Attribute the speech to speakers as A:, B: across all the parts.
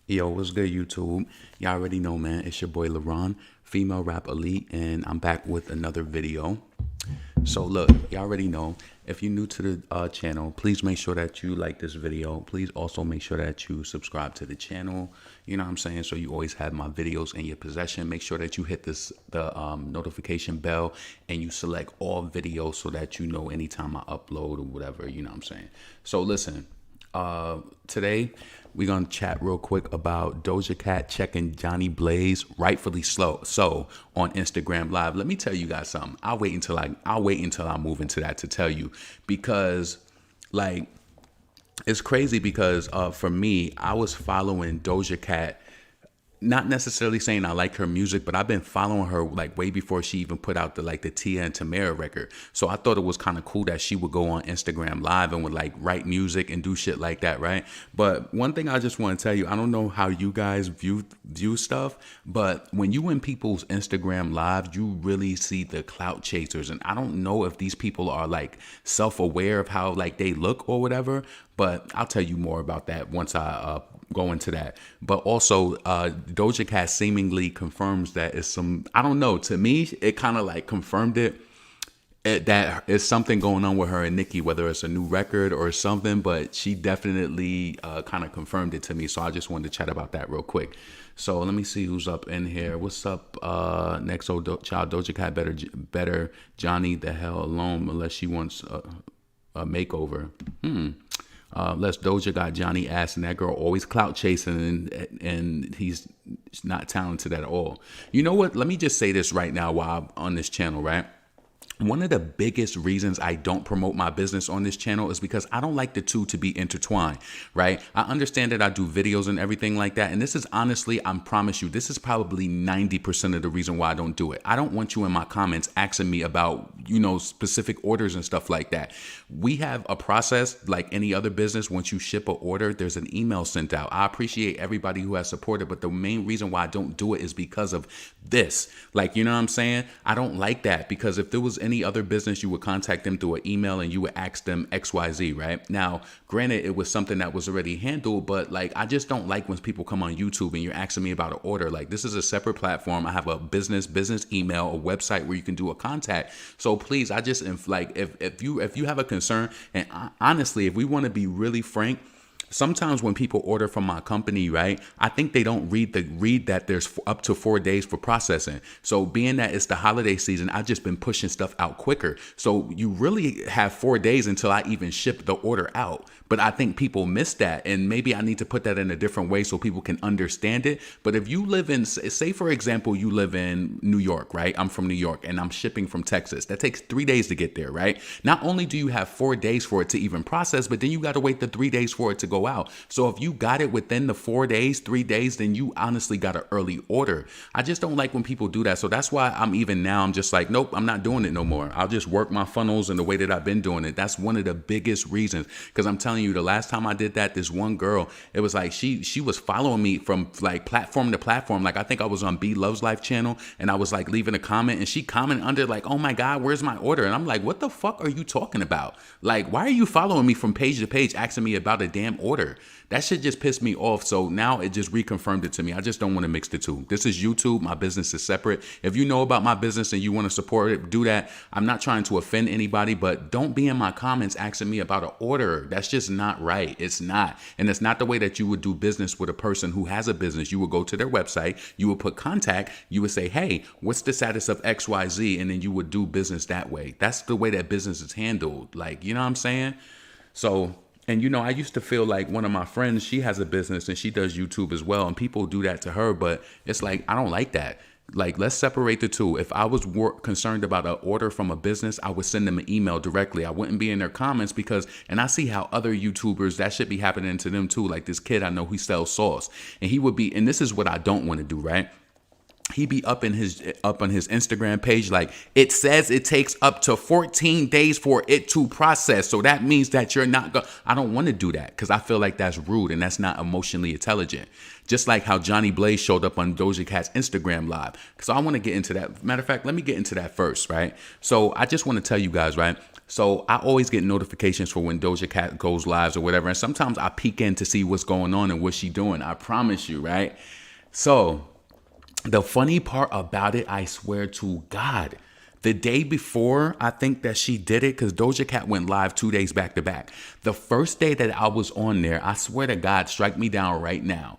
A: Yo, what's good, YouTube? Y'all already know, man. It's your boy LaRon, Female Rap Elite, and I'm back with another video. So look, y'all already know. If you're new to the channel, please make sure that you like this video. Please also make sure that you subscribe to the channel. You know what I'm saying? So you always have my videos in your possession. Make sure that you hit the notification bell and you select all videos so that you know anytime I upload or whatever. You know what I'm saying? So listen. Today we're gonna chat real quick about Doja Cat checking JhonniBlaze rightfully so on Instagram Live. Let me tell you guys something. I'll wait until I move into that to tell you, because like it's crazy because for me, I was following Doja Cat. Not necessarily saying I like her music, but I've been following her like way before she even put out the Tia and Tamara record. So I thought it was kind of cool that she would go on Instagram Live and would like write music and do shit like that, right? But one thing I just want to tell you, I don't know how you guys view stuff, but when you in people's Instagram Live, you really see the clout chasers, and I don't know if these people are like self-aware of how like they look or whatever. But I'll tell you more about that once I go into that. But also, Doja Cat seemingly confirms that it's some, I don't know, to me, it kind of like confirmed that it's something going on with her and Nicki, whether it's a new record or something, but she definitely kind of confirmed it to me. So I just wanted to chat about that real quick. So let me see who's up in here. What's up? Next old child, Doja Cat better Johnny the hell alone unless she wants a makeover. Less Doja got Johnny ass, and that girl always clout chasing, and he's not talented at all. You know what? Let me just say this right now while I'm on this channel, right? One of the biggest reasons I don't promote my business on this channel is because I don't like the two to be intertwined, right? I understand that I do videos and everything like that. And this is honestly, I promise you, this is probably 90% of the reason why I don't do it. I don't want you in my comments asking me about, you know, specific orders and stuff like that. We have a process like any other business. Once you ship an order, there's an email sent out. I appreciate everybody who has supported, but the main reason why I don't do it is because of this. Like, you know what I'm saying? I don't like that, because if there was any other business, you would contact them through an email and you would ask them XYZ, right? Now, granted, it was something that was already handled, but like, I just don't like when people come on YouTube and you're asking me about an order. Like, this is a separate platform. I have a business email, a website where you can do a contact. So please, I just, if you have a concern, and honestly, if we want to be really frank, sometimes when people order from my company, right, I think they don't read that there's up to 4 days for processing. So being that it's the holiday season, I've just been pushing stuff out quicker. So you really have 4 days until I even ship the order out. But I think people miss that, and maybe I need to put that in a different way so people can understand it. But if you live in, say for example, you live in New York, right? I'm from New York and I'm shipping from Texas. That takes 3 days to get there, right? Not only do you have 4 days for it to even process, but then you got to wait the 3 days for it to go out. So if you got it within the 4 days, 3 days, then you honestly got an early order. I just don't like when people do that. So that's why I'm just like, nope, I'm not doing it no more. I'll just work my funnels in the way that I've been doing it. That's one of the biggest reasons, because I'm telling you, the last time I did that, this one girl, it was like she was following me from like platform to platform. Like, I think I was on B Loves Life channel, and I was like leaving a comment, and she commented under like, oh my God, where's my order? And I'm like, what the fuck are you talking about? Like, why are you following me from page to page asking me about a damn order? That shit just pissed me off. So now it just reconfirmed it to me. I just don't want to mix the two. This is YouTube. My business is separate. If you know about my business and you want to support it, do that. I'm not trying to offend anybody, but don't be in my comments asking me about an order. That's just not right. It's not. And it's not the way that you would do business with a person who has a business. You would go to their website, you would put contact, you would say, hey, what's the status of XYZ? And then you would do business that way. That's the way that business is handled. Like, you know what I'm saying? So, and you know, I used to feel like one of my friends, she has a business and she does YouTube as well, and people do that to her, but it's like, I don't like that. Like, let's separate the two. If I was concerned about an order from a business, I would send them an email directly. I wouldn't be in their comments, because, and I see how other YouTubers, that should be happening to them too. Like this kid I know, he sells sauce, and he would be, and this is what I don't want to do, right? He be up on his Instagram page like, it says it takes up to 14 days for it to process. So that means that you're not going. I don't want to do that, because I feel like that's rude and that's not emotionally intelligent. Just like how JhonniBlaze showed up on Doja Cat's Instagram Live. So I want to get into that. Matter of fact, let me get into that first, right? So I just want to tell you guys, right? So I always get notifications for when Doja Cat goes lives or whatever. And sometimes I peek in to see what's going on and what she doing. I promise you, right? So the funny part about it, I swear to God, the day before, I think that she did it because Doja Cat went live 2 days back to back. The first day that I was on there, I swear to God, strike me down right now.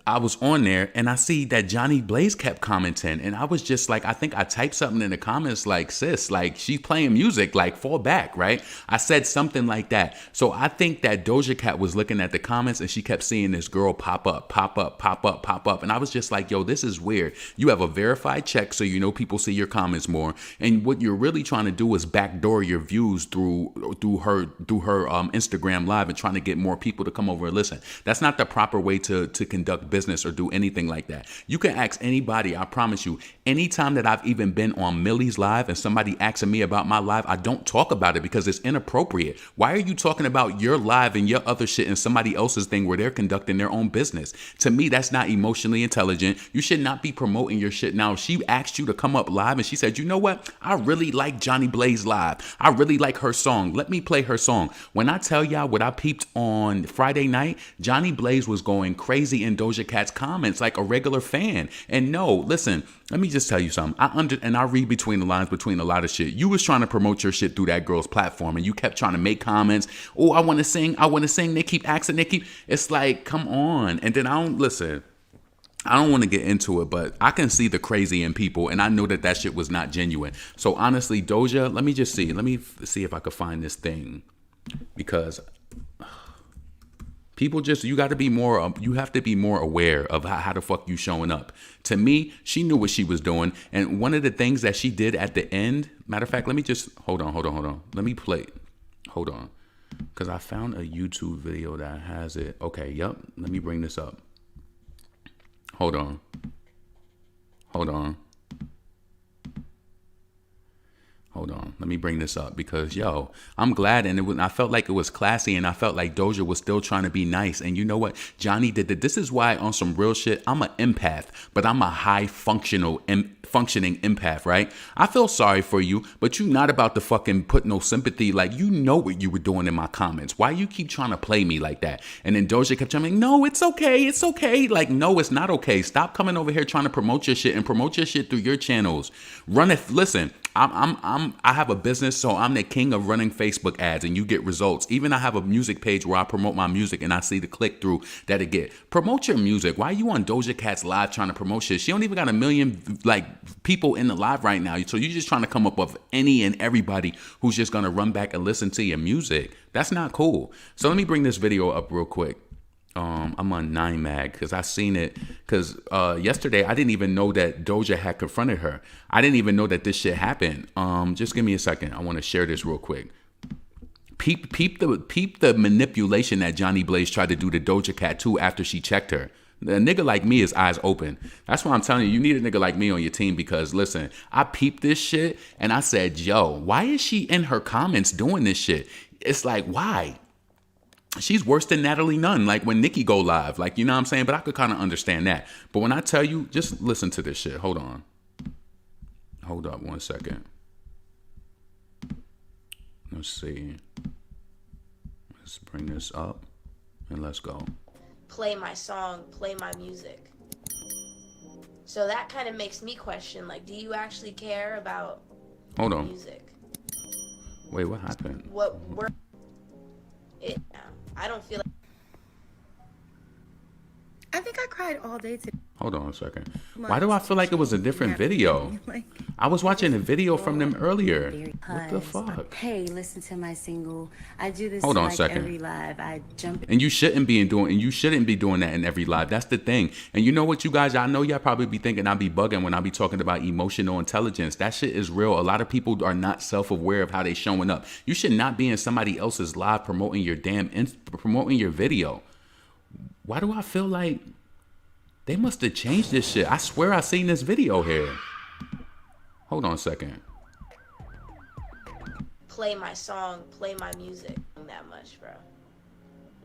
A: I was on there and I see that JhonniBlaze kept commenting, and I was just like, I think I typed something in the comments like, sis, like she's playing music, like fall back, right? I said something like that. So I think that Doja Cat was looking at the comments and she kept seeing this girl pop up, pop up, pop up, pop up. And I was just like, yo, this is weird. You have a verified check so you know people see your comments more. And what you're really trying to do is backdoor your views through her Instagram live and trying to get more people to come over and listen. That's not the proper way to conduct business or do anything like that. You can ask anybody, I promise you, anytime that I've even been on Millie's live and somebody asking me about my live, I don't talk about it because it's inappropriate. Why are you talking about your live and your other shit and somebody else's thing where they're conducting their own business? To me, that's not emotionally intelligent. You should not be promoting your shit. Now, if she asked you to come up live and she said, you know what? I really like JhonniBlaze live. I really like her song. Let me play her song. When I tell y'all what I peeped on Friday night, JhonniBlaze was going crazy in Doja Cat's comments like a regular fan. And no, listen, let me just tell you something. I read between the lines between a lot of shit. You was trying to promote your shit through that girl's platform and you kept trying to make comments. Oh, I want to sing. They keep asking. It's like, come on. And then I don't want to get into it, but I can see the crazy in people, and I know that shit was not genuine. So honestly, Doja, let me see if I could find this thing, because people just, you have to be more aware of how the fuck you showing up. To me, she knew what she was doing, and one of the things that she did at the end, matter of fact, let me just, hold on. Let me play, hold on, because I found a YouTube video that has it. Okay, yep, let me bring this up. Hold on. Let me bring this up because, yo, I'm glad, and I felt like it was classy, and I felt like Doja was still trying to be nice. And you know what? Johnny did that. This is why, on some real shit, I'm an empath, but I'm a high functioning empath, right? I feel sorry for you, but you not about to fucking put no sympathy. Like, you know what you were doing in my comments. Why you keep trying to play me like that? And then Doja kept telling me, no, it's okay. Like, no, it's not okay. Stop coming over here trying to promote your shit and promote your shit through your channels. Run it. Listen, I have a business, so I'm the king of running Facebook ads, and you get results. Even I have a music page where I promote my music, and I see the click through that it get. Promote your music. Why are you on Doja Cat's live trying to promote shit? She don't even got 1 million people in the live right now. So you're just trying to come up with any and everybody who's just gonna run back and listen to your music. That's not cool. So let me bring this video up real quick. I'm on 9 Mag because I seen it because yesterday I didn't even know that Doja had confronted her. I didn't even know that this shit happened. Just give me a second. I want to share this real quick. Peep the manipulation that JhonniBlaze tried to do to Doja Cat too after she checked her. A nigga like me is eyes open. That's why I'm telling you, you need a nigga like me on your team, because listen, I peeped this shit and I said, yo, why is she in her comments doing this shit? It's like, why? She's worse than Natalie Nunn, like when Nicki go live, like, you know what I'm saying? But I could kind of understand that. But when I tell you, just listen to this shit. Hold on. Hold up 1 second. Let's see. Let's bring this up and let's go.
B: Play my song, play my music. So that kind of makes me question, like, do you actually care about music?
A: Wait, what happened?
B: I don't feel like...
C: I think I cried all day today.
A: Hold on a second. Why do I feel like it was a different video? I was watching a video from them earlier. What the fuck?
D: Hey, listen to my single. I do this
A: Hold on a
D: like
A: second.
D: every live. I jump.
A: And you shouldn't be doing that in every live. That's the thing. And you know what, you guys? I know y'all probably be thinking I be bugging when I be talking about emotional intelligence. That shit is real. A lot of people are not self-aware of how they showing up. You should not be in somebody else's live promoting your video. Why do I feel like they must have changed this shit? I swear I seen this video here. Hold on a second.
B: Play my song, play my music. That much, bro.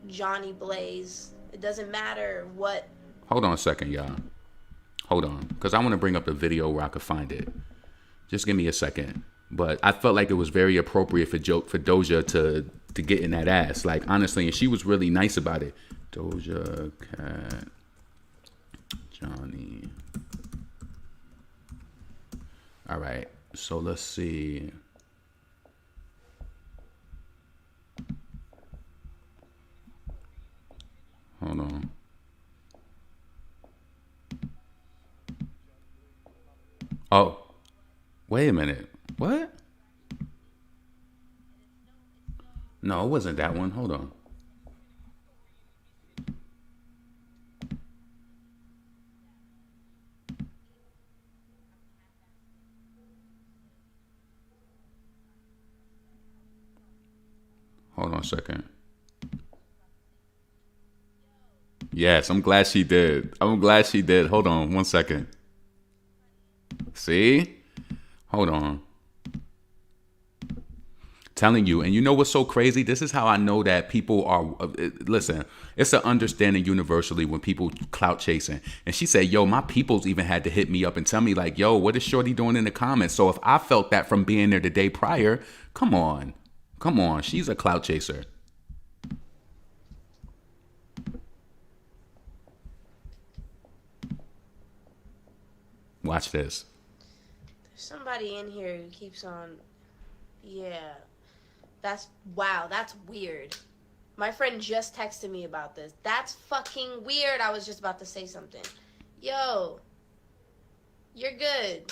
B: JhonniBlaze. It doesn't matter what.
A: Hold on a second, y'all. Hold on. Because I want to bring up the video where I could find it. Just give me a second. But I felt like it was very appropriate for Doja to get in that ass. Like, honestly, and she was really nice about it. Doja Cat, Johnny. All right, so let's see. Hold on. Oh, wait a minute. What? No, it wasn't that one. Hold on. Hold on a second. Yes, I'm glad she did. I'm glad she did. Hold on 1 second. See? Hold on. Telling you, and you know what's so crazy? This is how I know that people are, listen, it's an understanding universally when people clout chasing. And she said, yo, my peoples even had to hit me up and tell me like, yo, what is Shorty doing in the comments? So if I felt that from being there the day prior, come on. Come on. She's a clout chaser. Watch this.
B: There's somebody in here who keeps on, yeah. Wow, that's weird. My friend just texted me about this. That's fucking weird. I was just about to say something. Yo, you're good.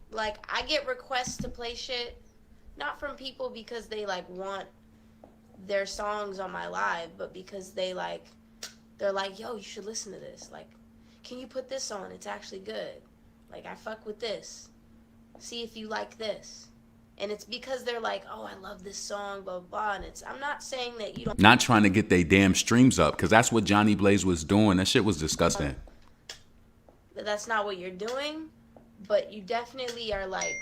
B: Like, I get requests to play shit, not from people because they, like, want their songs on my live, but because they're like, yo, you should listen to this. Like, can you put this on? It's actually good. Like, I fuck with this. See if you like this. And it's because they're like, oh, I love this song, blah, blah, blah. And I'm not saying that you don't.
A: Not trying to get their damn streams up, because that's what JhonniBlaze was doing. That shit was disgusting.
B: That's not what you're doing, but you definitely are like,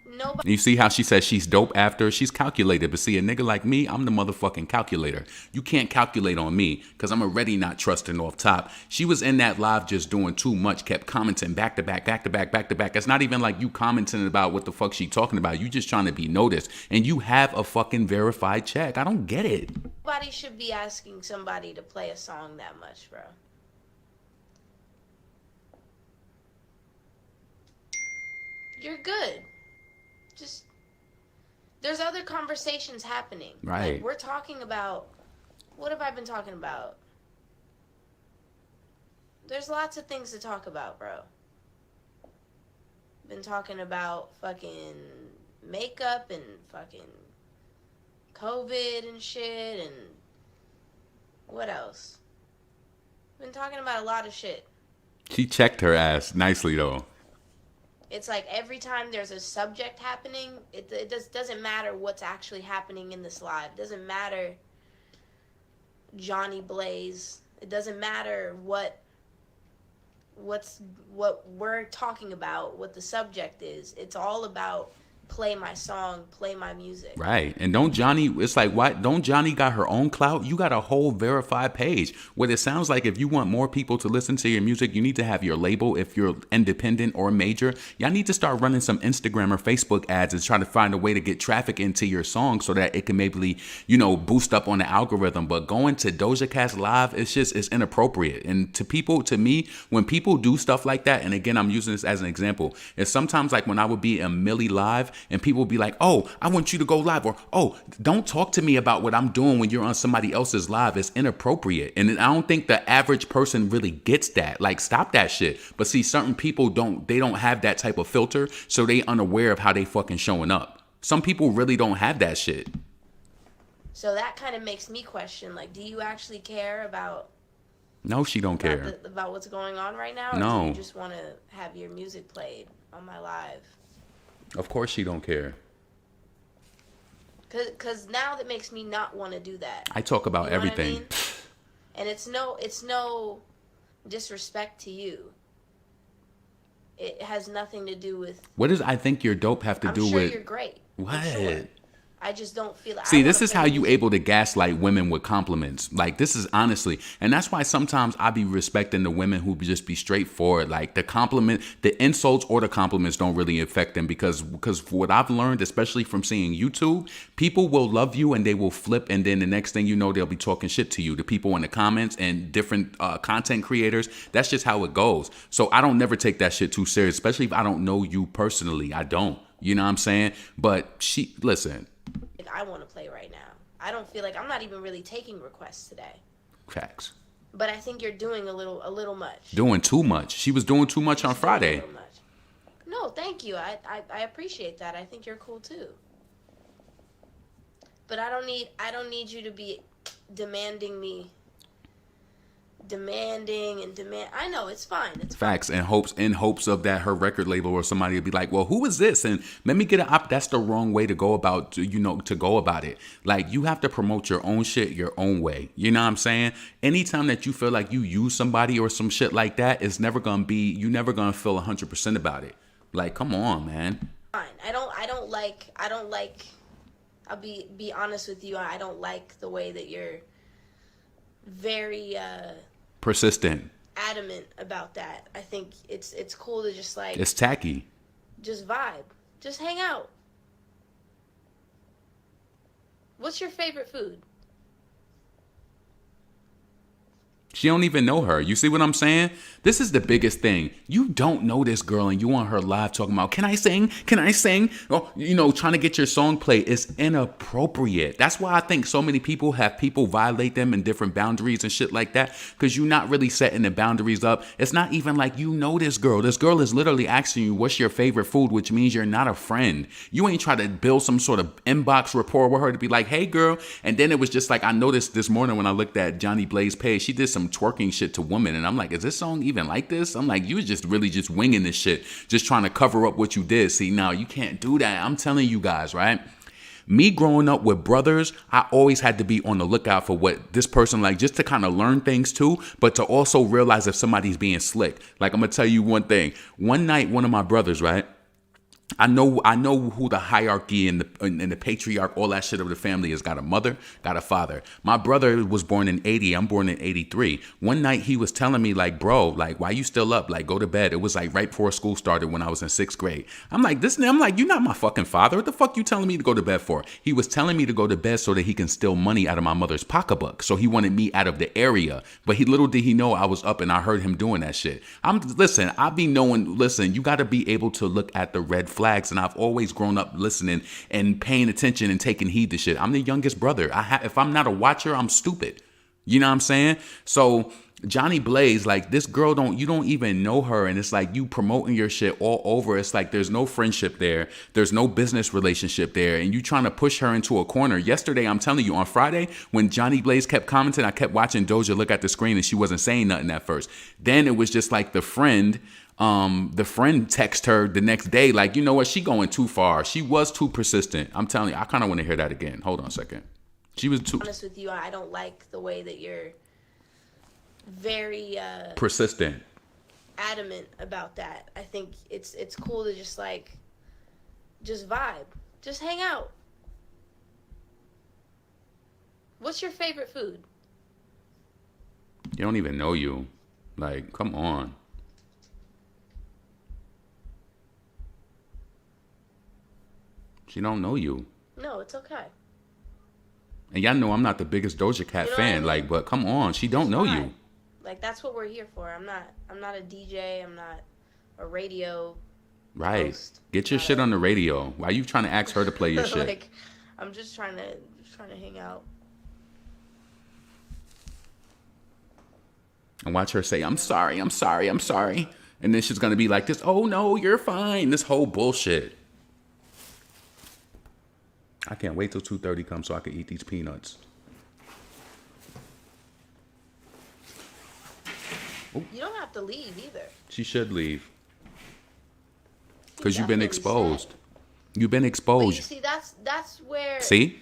B: nobody.
A: You see how she says she's dope after? She's calculated. But see, a nigga like me, I'm the motherfucking calculator. You can't calculate on me because I'm already not trusting off top. She was in that live just doing too much, kept commenting back to back, back to back, back to back. It's not even like you commenting about what the fuck she talking about. You just trying to be noticed. And you have a fucking verified check. I don't get it.
B: Nobody should be asking somebody to play a song that much, bro. You're good. Just, there's other conversations happening.
A: Right.
B: Like, we're talking about, what have I been talking about? There's lots of things to talk about, bro. Been talking about fucking makeup and fucking COVID and shit and what else? Been talking about a lot of shit.
A: She checked her ass nicely, though.
B: It's like every time there's a subject happening, it just doesn't matter what's actually happening in this live. It doesn't matter JhonniBlaze. It doesn't matter what we're talking about, what the subject is. It's all about play my song, play my music.
A: Right. And don't Johnny, it's like, why don't Johnny got her own clout? You got a whole verified page. What it sounds like, if you want more people to listen to your music, you need to have your label. If you're independent or major, y'all need to start running some Instagram or Facebook ads and try to find a way to get traffic into your song so that it can maybe, you know, boost up on the algorithm. But going to Doja Cat's live, it's inappropriate. And to me, when people do stuff like that, and again, I'm using this as an example, it's sometimes like when I would be in Millie live, and people will be like, oh, I want you to go live. Or, oh, don't talk to me about what I'm doing when you're on somebody else's live. It's inappropriate. And I don't think the average person really gets that. Like, stop that shit. But see, certain people don't have that type of filter. So they unaware of how they fucking showing up. Some people really don't have that shit.
B: So that kind of makes me question, like, do you actually care about...
A: No, she don't care.
B: About what's going on right now? Or
A: no.
B: do you just want to have your music played on my live?
A: Of course she don't care.
B: Cause now that makes me not want to do that.
A: I talk about everything.
B: I mean? And it's no disrespect to you. It has nothing to do with...
A: What does I think you're dope have to do
B: I'm sure
A: with...
B: you're great.
A: What?
B: Sure. I just don't feel like.
A: See, this is how you able to gaslight women with compliments. Like, this is honestly, and that's why sometimes I be respecting the women who just be straightforward. Like, the compliment, the insults or the compliments don't really affect them because for what I've learned, especially from seeing YouTube, people will love you and they will flip, and then the next thing you know, they'll be talking shit to you. The people in the comments and different content creators, that's just how it goes. So I don't never take that shit too serious, especially if I don't know you personally. I don't. You know what I'm saying? But listen.
B: I want to play right now. I don't feel like I'm not even really taking requests today.
A: Facts.
B: But I think you're doing a little much.
A: Doing too much. She was doing too much on Friday.
B: No, thank you. I appreciate that. I think you're cool too. But I don't need you to be demanding and demand. I know it's fine. It's
A: facts fine. In hopes of that her record label or somebody would be like, well, who is this? And let me get that's the wrong way to go about to go about it. Like, you have to promote your own shit your own way. You know what I'm saying? Anytime that you feel like you use somebody or some shit like that, you're never gonna feel 100% about it. Like, come on, man.
B: Fine. I don't like. I'll be honest with you. I don't like the way that you're very
A: persistent,
B: adamant about that. I think it's cool to just like,
A: it's tacky,
B: just vibe, just hang out. What's your favorite food?
A: She don't even know her. You see what I'm saying? This is the biggest thing. You don't know this girl and you on her live talking about, can I sing? Can I sing? Oh, trying to get your song played is inappropriate. That's why I think so many people have people violate them in different boundaries and shit like that, because you're not really setting the boundaries up. It's not even like you know this girl. This girl is literally asking you, what's your favorite food, which means you're not a friend. You ain't try to build some sort of inbox rapport with her to be like, hey, girl. And then it was just like, I noticed this morning when I looked at JhonniBlaze page, she did some twerking shit to women, and I'm like, is this song even like this? I'm like, you was just really just winging this shit, just trying to cover up what you did. See, now you can't do that. I'm telling you guys, right? Me growing up with brothers, I always had to be on the lookout for what this person like, just to kind of learn things too, but to also realize if somebody's being slick. Like, I'm gonna tell you one thing. One night, one of my brothers, right? I know who the hierarchy and the patriarch, all that shit of the family is. Got a mother, got a father. My brother was born in 80. I'm born in 83. One night he was telling me like, bro, like, why you still up? Like, go to bed. It was like right before school started when I was in 6th grade. I'm like, you're not my fucking father. What the fuck you telling me to go to bed for? He was telling me to go to bed so that he can steal money out of my mother's pocketbook. So he wanted me out of the area. But little did he know I was up and I heard him doing that shit. Listen, you got to be able to look at the red flags, and I've always grown up listening and paying attention and taking heed to shit. I'm the youngest brother. If I'm not a watcher, I'm stupid. You know what I'm saying? So JhonniBlaze, like, this girl you don't even know her, and it's like you promoting your shit all over. It's like there's no friendship there, there's no business relationship there, and you trying to push her into a corner. Yesterday, I'm telling you, on Friday, when JhonniBlaze kept commenting, I kept watching Doja look at the screen and she wasn't saying nothing at first. Then it was just like the friend text her the next day, like, you know what, she going too far. She was too persistent. I'm telling you, I kind of want to hear that again. Hold on a second. She was too
B: honest with you. I don't like the way that you're very
A: persistent,
B: adamant about that. I think it's cool to just like, just vibe, just hang out. What's your favorite food?
A: You don't even know you. Like, come on. She don't know you.
B: No, it's okay.
A: And y'all know I'm not the biggest Doja Cat fan, I mean? Like, but come on, she don't know you.
B: Like, that's what we're here for. I'm not a DJ. I'm not a radio host.
A: Get your shit on the radio. Why are you trying to ask her to play your shit?
B: Like, I'm just trying to hang out.
A: And watch her say, I'm sorry. And then she's gonna be like this, oh no, you're fine. This whole bullshit. I can't wait till 2:30 comes so I can eat these peanuts.
B: You don't have to leave either.
A: She should leave. Because you've been exposed. You've been exposed.
B: But you see, that's where...
A: See?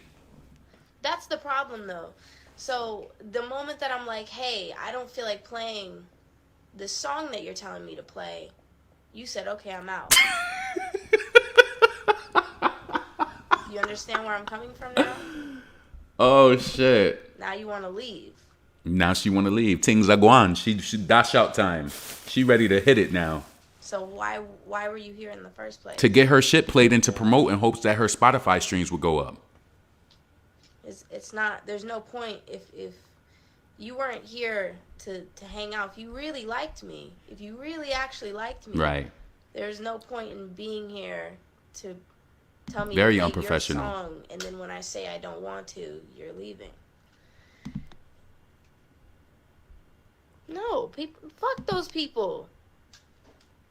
B: That's the problem, though. So, the moment that I'm like, hey, I don't feel like playing the song that you're telling me to play, you said, okay, I'm out. You understand where I'm coming from now?
A: Oh shit.
B: Now you want to leave.
A: Now she want to leave. Ting Zaguan. She dash out time. She ready to hit it now.
B: So why were you here in the first place?
A: To get her shit played and to promote in hopes that her Spotify streams would go up.
B: It's not. There's no point if you weren't here to hang out. If you really liked me, if you really actually liked me,
A: Right.
B: There's no point in being here to tell me
A: Very
B: to play
A: unprofessional.
B: your song, and then when I say I don't want to, you're leaving. No, people, fuck those people.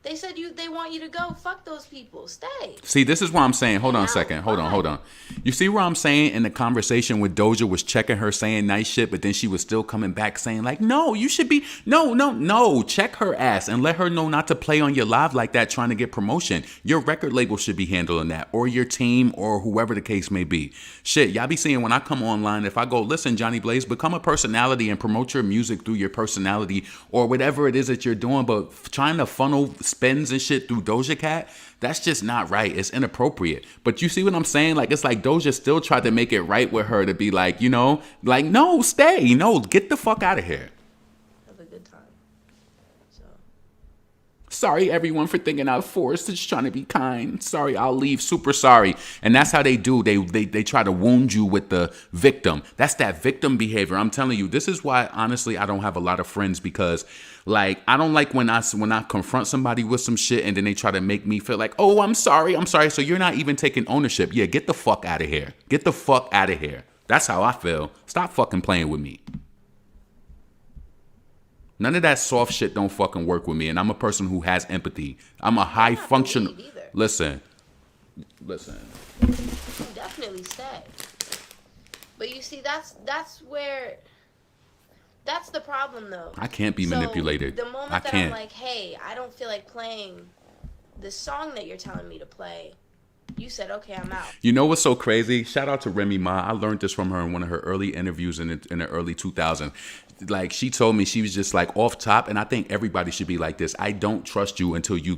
B: They said they want you to go. Fuck those people. Stay.
A: See, this is what I'm saying. Hold on a second. Hold on. You see where I'm saying in the conversation with Doja was checking her saying nice shit, but then she was still coming back saying like, no, you should be, no. Check her ass and let her know not to play on your live like that trying to get promotion. Your record label should be handling that, or your team, or whoever the case may be. Shit, y'all be seeing when I come online, if I go, listen, JhonniBlaze, become a personality and promote your music through your personality or whatever it is that you're doing, but trying to funnel spins and shit through Doja Cat, that's just not right. It's inappropriate. But you see what I'm saying? Like, it's like Doja still tried to make it right with her to be like, you know, like, no, stay. No, get the fuck out of here.
B: Have a good time. So.
A: Sorry, everyone, for thinking I was forced. Just trying to be kind. Sorry, I'll leave. Super sorry. And that's how they do. They try to wound you with the victim. That's that victim behavior. I'm telling you, this is why, honestly, I don't have a lot of friends because, like, I don't like when I confront somebody with some shit and then they try to make me feel like, oh, I'm sorry. So you're not even taking ownership. Yeah, get the fuck out of here. Get the fuck out of here. That's how I feel. Stop fucking playing with me. None of that soft shit don't fucking work with me. And I'm a person who has empathy. I'm a high functional. Listen.
B: You definitely stay. But you see, that's the problem, though.
A: I can't be manipulated.
B: The moment that I'm like, hey, I don't feel like playing the song that you're telling me to play, you said, okay, I'm out.
A: You know what's so crazy? Shout out to Remy Ma. I learned this from her in one of her early interviews in the early 2000s. Like, she told me, she was just like off top, and I think everybody should be like this. I don't trust you until you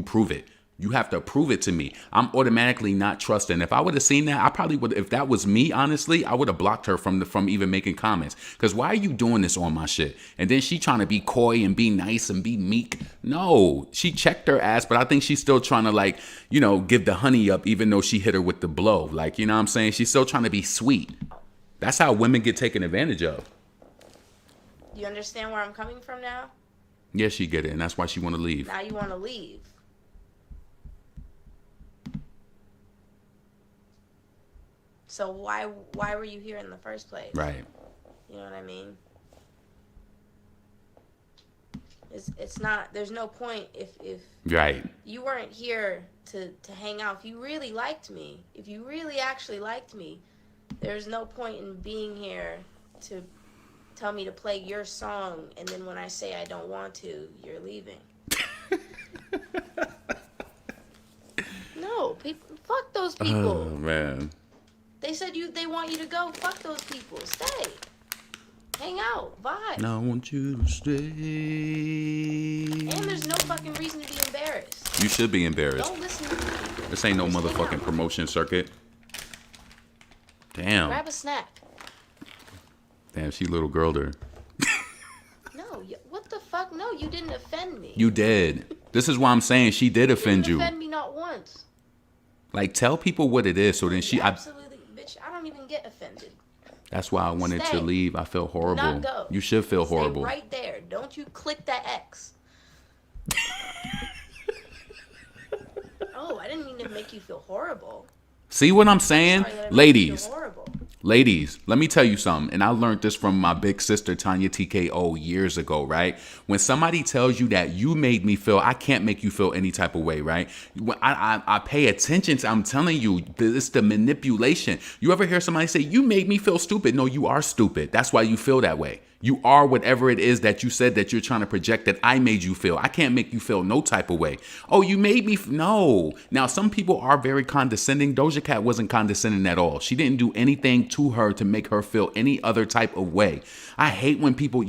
A: prove it. You have to prove it to me. I'm automatically not trusting. If I would have seen that, I probably would. If that was me, honestly, I would have blocked her from even making comments. Because why are you doing this on my shit? And then she trying to be coy and be nice and be meek. No, she checked her ass, but I think she's still trying to, like, you know, give the honey up, even though she hit her with the blow. Like, you know what I'm saying? She's still trying to be sweet. That's how women get taken advantage of.
B: Do you understand where I'm coming from now?
A: Yeah, she get it, and that's why she want to leave.
B: Now you want to leave. So why were you here in the first place?
A: Right.
B: You know what I mean? It's not. There's no point if
A: Right.
B: you weren't here to hang out. If you really liked me, if you really actually liked me, there's no point in being here to tell me to play your song, and then when I say I don't want to, you're leaving. No, people, fuck those people.
A: Oh man.
B: They said they want you to go. Fuck those people. Stay. Hang out. Vibe.
A: I want you to stay.
B: And there's no fucking reason to be embarrassed.
A: You should be embarrassed.
B: Don't listen to me.
A: This ain't no
B: Just hang
A: motherfucking
B: out.
A: promotion circuit. Damn.
B: Grab a snack.
A: Damn, she little girled her.
B: No, what the fuck? No, you didn't offend me.
A: You did. This is why I'm saying she did offend
B: You
A: you.
B: didn't offend me not once.
A: Like, tell people what it is so then she...
B: Absolutely, bitch. I don't even get offended.
A: That's why I wanted
B: Stay.
A: to leave. I feel horrible.
B: Not go.
A: You should feel horrible.
B: Stay right there. Don't you click that X. Oh, I didn't mean to make you feel horrible.
A: See what I'm saying?
B: Sorry that I made you feel
A: Ladies.
B: horrible.
A: Ladies, let me tell you something, and I learned this from my big sister, Tanya TKO, years ago, right? When somebody tells you that you made me feel, I can't make you feel any type of way, right? When I pay attention to, I'm telling you, it's the manipulation. You ever hear somebody say, you made me feel stupid? No, you are stupid. That's why you feel that way. You are whatever it is that you said that you're trying to project that I made you feel. I can't make you feel no type of way. Oh, you made me. No. Now, some people are very condescending. Doja Cat wasn't condescending at all. She didn't do anything to her to make her feel any other type of way. I hate when people,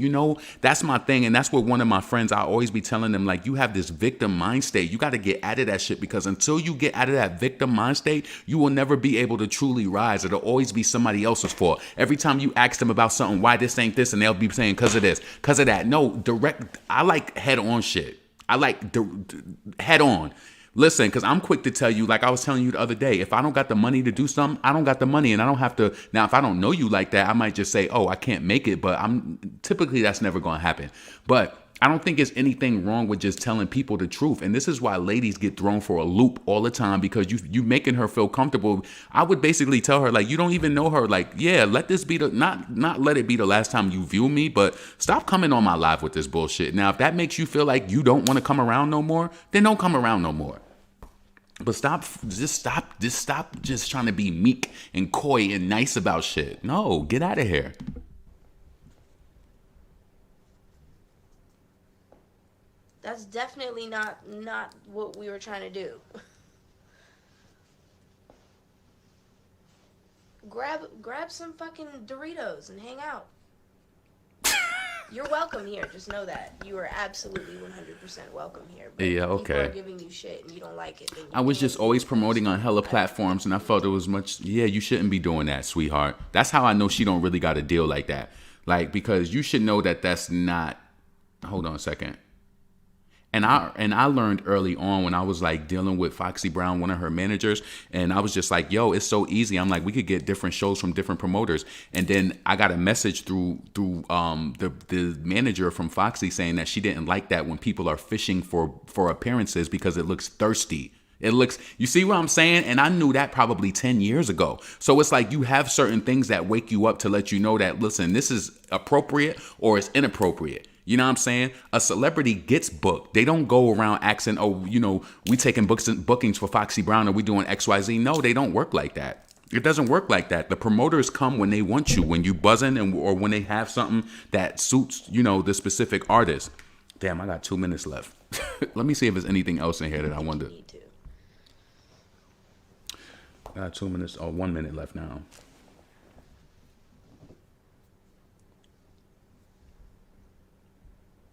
A: that's my thing. And that's what one of my friends, I always be telling them, like, you have this victim mind state. You got to get out of that shit, because until you get out of that victim mind state, you will never be able to truly rise. It'll always be somebody else's fault. Every time you ask them about something, why this ain't this, and they'll be saying because of this, because of that. No, direct. I like head on shit. I like head on. Listen, because I'm quick to tell you, like I was telling you the other day, if I don't got the money to do something, I don't got the money, and I don't have to. Now, if I don't know you like that, I might just say, oh, I can't make it, but typically that's never going to happen. But I don't think there's anything wrong with just telling people the truth. And this is why ladies get thrown for a loop all the time, because you making her feel comfortable. I would basically tell her, like, you don't even know her. Like, yeah, let this be not let it be the last time you view me, but stop coming on my live with this bullshit. Now, if that makes you feel like you don't want to come around no more, then don't come around no more. But stop just trying to be meek and coy and nice about shit. No, get out of here.
B: That's definitely not what we were trying to do. Grab some fucking Doritos and hang out. You're welcome here. Just know that. You are absolutely 100% welcome here. But
A: yeah, okay.
B: People are giving you shit and you don't like it.
A: I was just always promoting on hella platforms, and I felt it was much, you shouldn't be doing that, sweetheart. That's how I know she don't really got a deal like that. Like, because you should know that that's not, hold on a second. And I learned early on when I was like dealing with Foxy Brown, one of her managers, and I was just like, yo, it's so easy. I'm like, we could get different shows from different promoters. And then I got a message through the manager from Foxy saying that she didn't like that when people are fishing for appearances because it looks thirsty. You see what I'm saying? And I knew that probably 10 years ago. So it's like you have certain things that wake you up to let you know that, listen, this is appropriate or it's inappropriate. You know what I'm saying? A celebrity gets booked. They don't go around asking, oh, we taking bookings for Foxy Brown, or we doing XYZ. No, they don't work like that. It doesn't work like that. The promoters come when they want you, when you buzzing, or when they have something that suits, the specific artist. Damn, I got 2 minutes left. Let me see if there's anything else in here that I wonder. I got 2 minutes or 1 minute left now.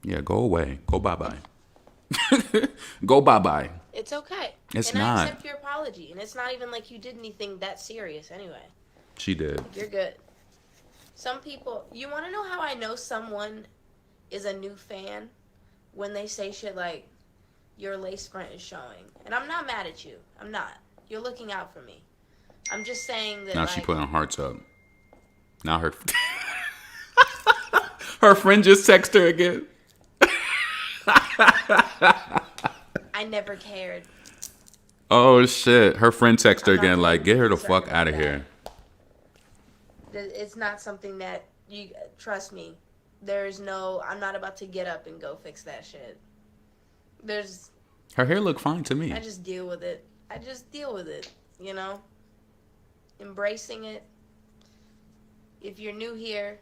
A: Yeah, go away. Go bye-bye. Go bye-bye.
B: It's okay.
A: It's
B: and
A: not.
B: I accept your apology. And it's not even like you did anything that serious anyway.
A: She did.
B: You're good. Some people, you want to know how I know someone is a new fan? When they say shit like, your lace front is showing. And I'm not mad at you. I'm not. You're looking out for me. I'm just saying that,
A: now she put on hearts up. Now her friend just texted her again.
B: I never cared.
A: Oh shit. Her friend texted her again, like, get her the fuck out of here.
B: It's not something that trust me. I'm not about to get up and go fix that shit.
A: Her hair looked fine to me.
B: I just deal with it. Embracing it. If you're new here,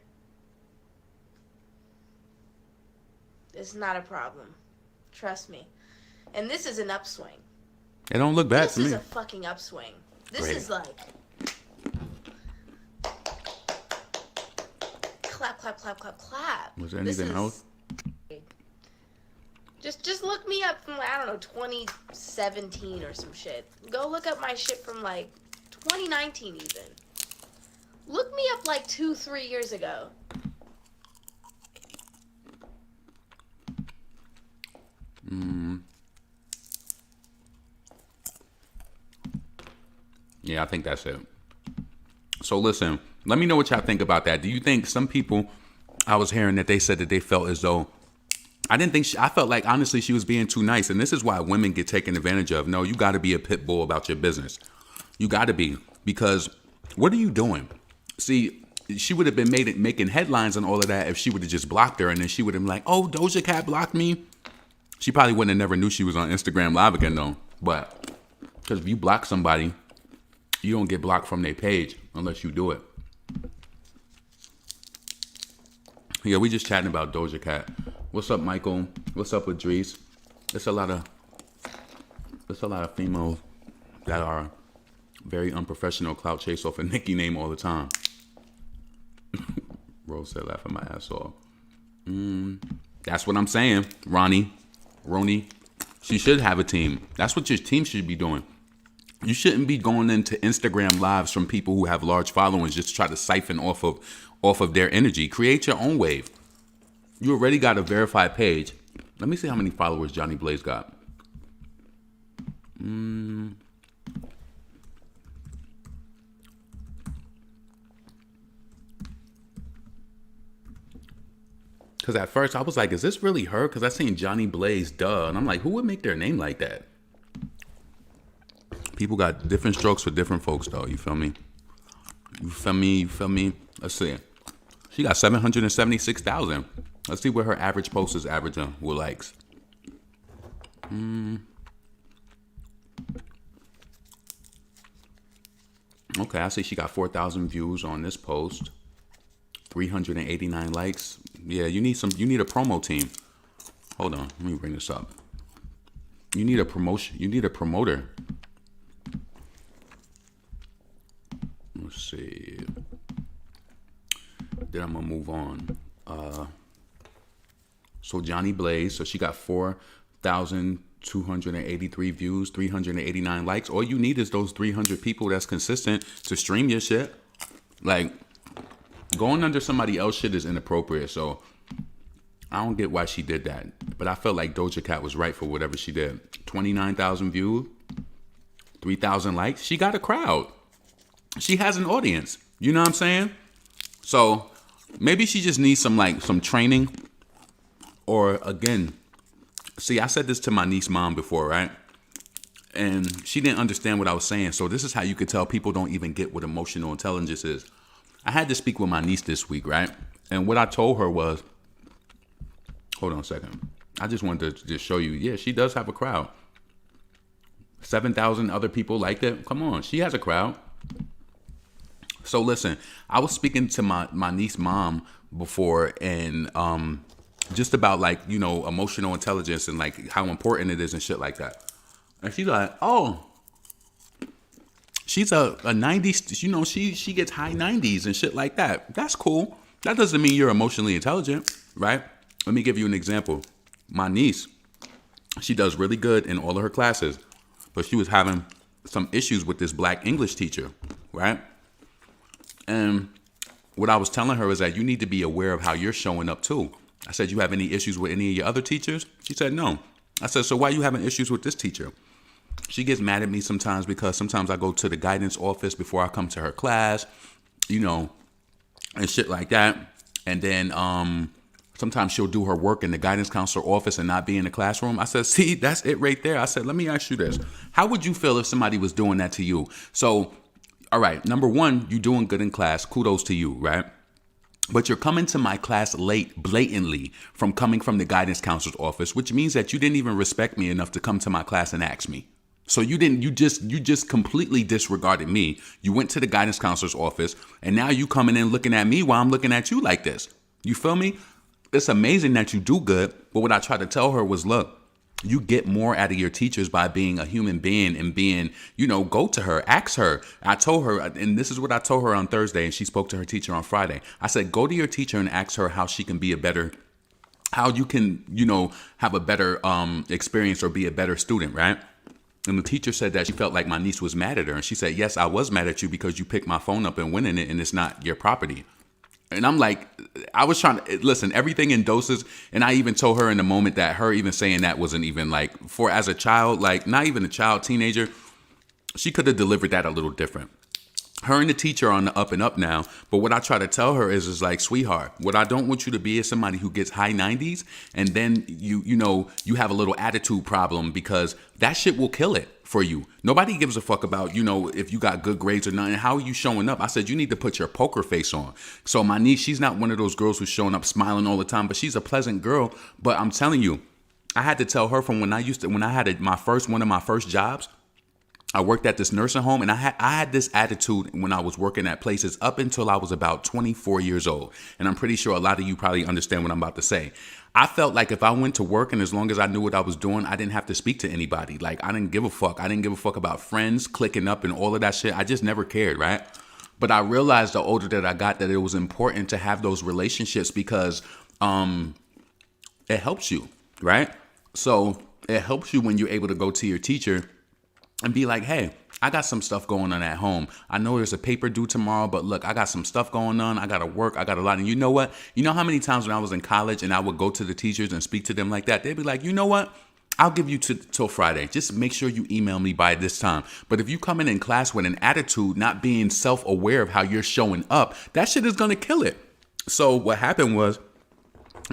B: it's not a problem. Trust me. And this is an upswing.
A: It don't look bad to me.
B: This is a fucking upswing. This
A: Great.
B: is like clap, clap, clap, clap, clap.
A: Was there anything else?
B: Just look me up from, like, I don't know, 2017 or some shit. Go look up my shit from like 2019 even. Look me up like 2-3 years ago.
A: Yeah, I think that's it. So listen, let me know what y'all think about that. Do you think some people, I was hearing that they said that they felt as though, I felt like honestly she was being too nice. And this is why women get taken advantage of. No, you got to be a pit bull about your business. You got to be, because what are you doing? See, she would have been making headlines and all of that if she would have just blocked her, and then she would have been like, oh, Doja Cat blocked me. She probably wouldn't have never knew she was on Instagram Live again though. But because if you block somebody, you don't get blocked from their page unless you do it. Yeah, we just chatting about Doja Cat. What's up, Michael? What's up, Idris? It's a lot of females that are very unprofessional, clout chase off a Nicki name all the time. Rose said, laughing my ass off. That's what I'm saying, Ronnie. She should have a team. That's what your team should be doing. You shouldn't be going into Instagram lives from people who have large followings just to try to siphon off of their energy. Create your own wave. You already got a verified page. Let me see how many followers JhonniBlaze got. Because at first I was like, is this really her? Because I seen JhonniBlaze, duh. And I'm like, who would make their name like that? People got different strokes for different folks, though. You feel me? You feel me? Let's see. She got 776,000. Let's see what her average post is averaging with likes. Okay, I see she got 4,000 views on this post. 389 likes. Yeah, you need a promo team. Hold on, let me bring this up. You need a promotion. You need a promoter. Let's see. Then I'm gonna move on. So JhonniBlaze, so she got 4,283 views, 389 likes. All you need is those 300 people that's consistent to stream your shit. Like, going under somebody else's shit is inappropriate. So I don't get why she did that. But I felt like Doja Cat was right for whatever she did. 29,000 views, 3,000 likes. She got a crowd. She has an audience. You know what I'm saying? So maybe she just needs some training. Or again, see, I said this to my niece's mom before, right? And she didn't understand what I was saying. So this is how you could tell people don't even get what emotional intelligence is. I had to speak with my niece this week, right? And what I told her was, hold on a second. I just wanted to just show you, yeah, she does have a crowd. 7,000 other people liked it. Come on, she has a crowd. So listen, I was speaking to my niece's mom before, and just about like, you know, emotional intelligence and like how important it is and shit like that. And she's like, oh, she's a 90s, you know, she gets high 90s and shit like that. That's cool. That doesn't mean you're emotionally intelligent, right? Let me give you an example. My niece, she does really good in all of her classes, but she was having some issues with this black English teacher, right? And what I was telling her is that you need to be aware of how you're showing up too. I said, you have any issues with any of your other teachers? She said, no. I said, so why are you having issues with this teacher? She gets mad at me sometimes because sometimes I go to the guidance office before I come to her class, you know, and shit like that. And then sometimes she'll do her work in the guidance counselor office and not be in the classroom. I said, see, that's it right there. I said, let me ask you this. How would you feel if somebody was doing that to you? So, all right, number one, you're doing good in class. Kudos to you, right? But you're coming to my class late, blatantly, from coming from the guidance counselor's office, which means that you didn't even respect me enough to come to my class and ask me. So you just completely disregarded me. You went to the guidance counselor's office, and now you coming in looking at me while I'm looking at you like this. You feel me? It's amazing that you do good, but what I tried to tell her was, look, you get more out of your teachers by being a human being and being, you know, go to her, ask her. I told her, and this is what I told her on Thursday, and she spoke to her teacher on Friday. I said, go to your teacher and ask her how she can be how you can, you know, have a better experience or be a better student, right? And the teacher said that she felt like my niece was mad at her. And she said, yes, I was mad at you because you picked my phone up and went in it and it's not your property. And I'm like, I was trying to listen, everything in doses. And I even told her in the moment that her even saying that wasn't even like for as a child, like not even a child, teenager, she could have delivered that a little different. Her and the teacher are on the up and up now. But what I try to tell her is like, sweetheart, what I don't want you to be is somebody who gets high 90s. And then you know, you have a little attitude problem because that shit will kill it for you. Nobody gives a fuck about, you know, if you got good grades or not. And how are you showing up? I said, you need to put your poker face on. So my niece, she's not one of those girls who's showing up smiling all the time, but she's a pleasant girl. But I'm telling you, I had to tell her from when I had one of my first jobs. I worked at this nursing home, and I had this attitude when I was working at places up until I was about 24 years old. And I'm pretty sure a lot of you probably understand what I'm about to say. I felt like if I went to work and as long as I knew what I was doing, I didn't have to speak to anybody. Like, I didn't give a fuck. I didn't give a fuck about friends clicking up and all of that shit. I just never cared, right? But I realized the older that I got that it was important to have those relationships because it helps you, right? So it helps you when you're able to go to your teacher and be like, hey, I got some stuff going on at home. I know there's a paper due tomorrow, but look, I got some stuff going on. I got to work. I got a lot. And you know what? You know how many times when I was in college and I would go to the teachers and speak to them like that? They'd be like, you know what? I'll give you till Friday. Just make sure you email me by this time. But if you come in class with an attitude, not being self-aware of how you're showing up, that shit is going to kill it. So what happened was,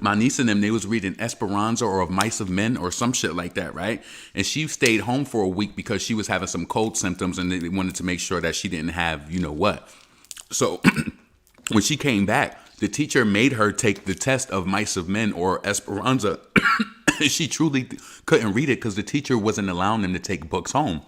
A: my niece and them, they was reading Esperanza or Of Mice of Men or some shit like that, right? And she stayed home for a week because she was having some cold symptoms and they wanted to make sure that she didn't have you know what. So when she came back, the teacher made her take the test of Mice of Men or Esperanza. She truly couldn't read it because the teacher wasn't allowing them to take books home.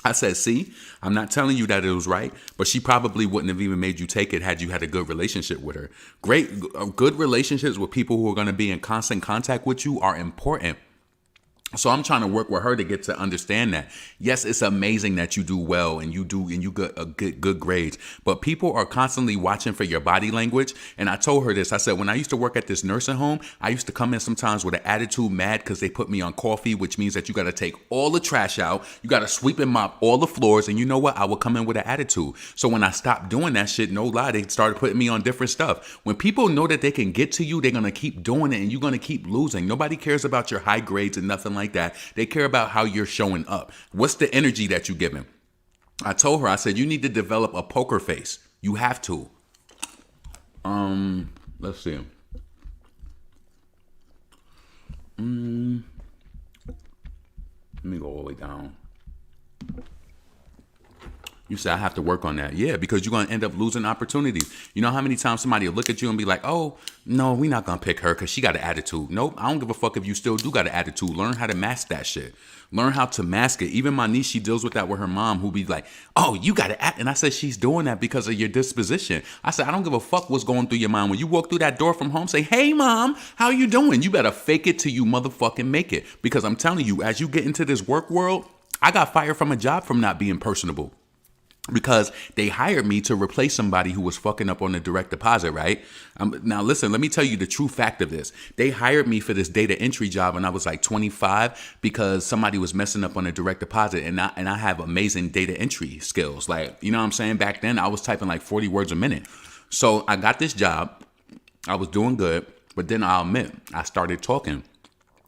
A: I said, see, I'm not telling you that it was right, but she probably wouldn't have even made you take it had you had a good relationship with her. Good relationships with people who are going to be in constant contact with you are important. So I'm trying to work with her to get to understand that. Yes, it's amazing that you do well and you get good grades, but people are constantly watching for your body language. And I told her this. I said, when I used to work at this nursing home, I used to come in sometimes with an attitude mad because they put me on coffee, which means that you got to take all the trash out. You got to sweep and mop all the floors. And you know what? I would come in with an attitude. So when I stopped doing that shit, no lie, they started putting me on different stuff. When people know that they can get to you, they're going to keep doing it and you're going to keep losing. Nobody cares about your high grades and nothing like that. They care about how you're showing up. What's the energy that you're giving? I told her, I said, you need to develop a poker face. You have to. Let's see. Let me go all the way down. You say, I have to work on that. Yeah, because you're going to end up losing opportunities. You know how many times somebody will look at you and be like, oh, no, we're not going to pick her because she got an attitude. Nope, I don't give a fuck if you still do got an attitude. Learn how to mask that shit. Learn how to mask it. Even my niece, she deals with that with her mom who be like, oh, you got to act. And I said, she's doing that because of your disposition. I said, I don't give a fuck what's going through your mind. When you walk through that door from home, say, hey, mom, how you doing? You better fake it till you motherfucking make it. Because I'm telling you, as you get into this work world, I got fired from a job from not being personable. Because they hired me to replace somebody who was fucking up on the direct deposit, right? Now, listen, let me tell you the true fact of this. They hired me for this data entry job when I was like 25 because somebody was messing up on a direct deposit and I have amazing data entry skills. Like, you know what I'm saying? Back then, I was typing like 40 words a minute. So I got this job. I was doing good. But then I'll admit, I started talking.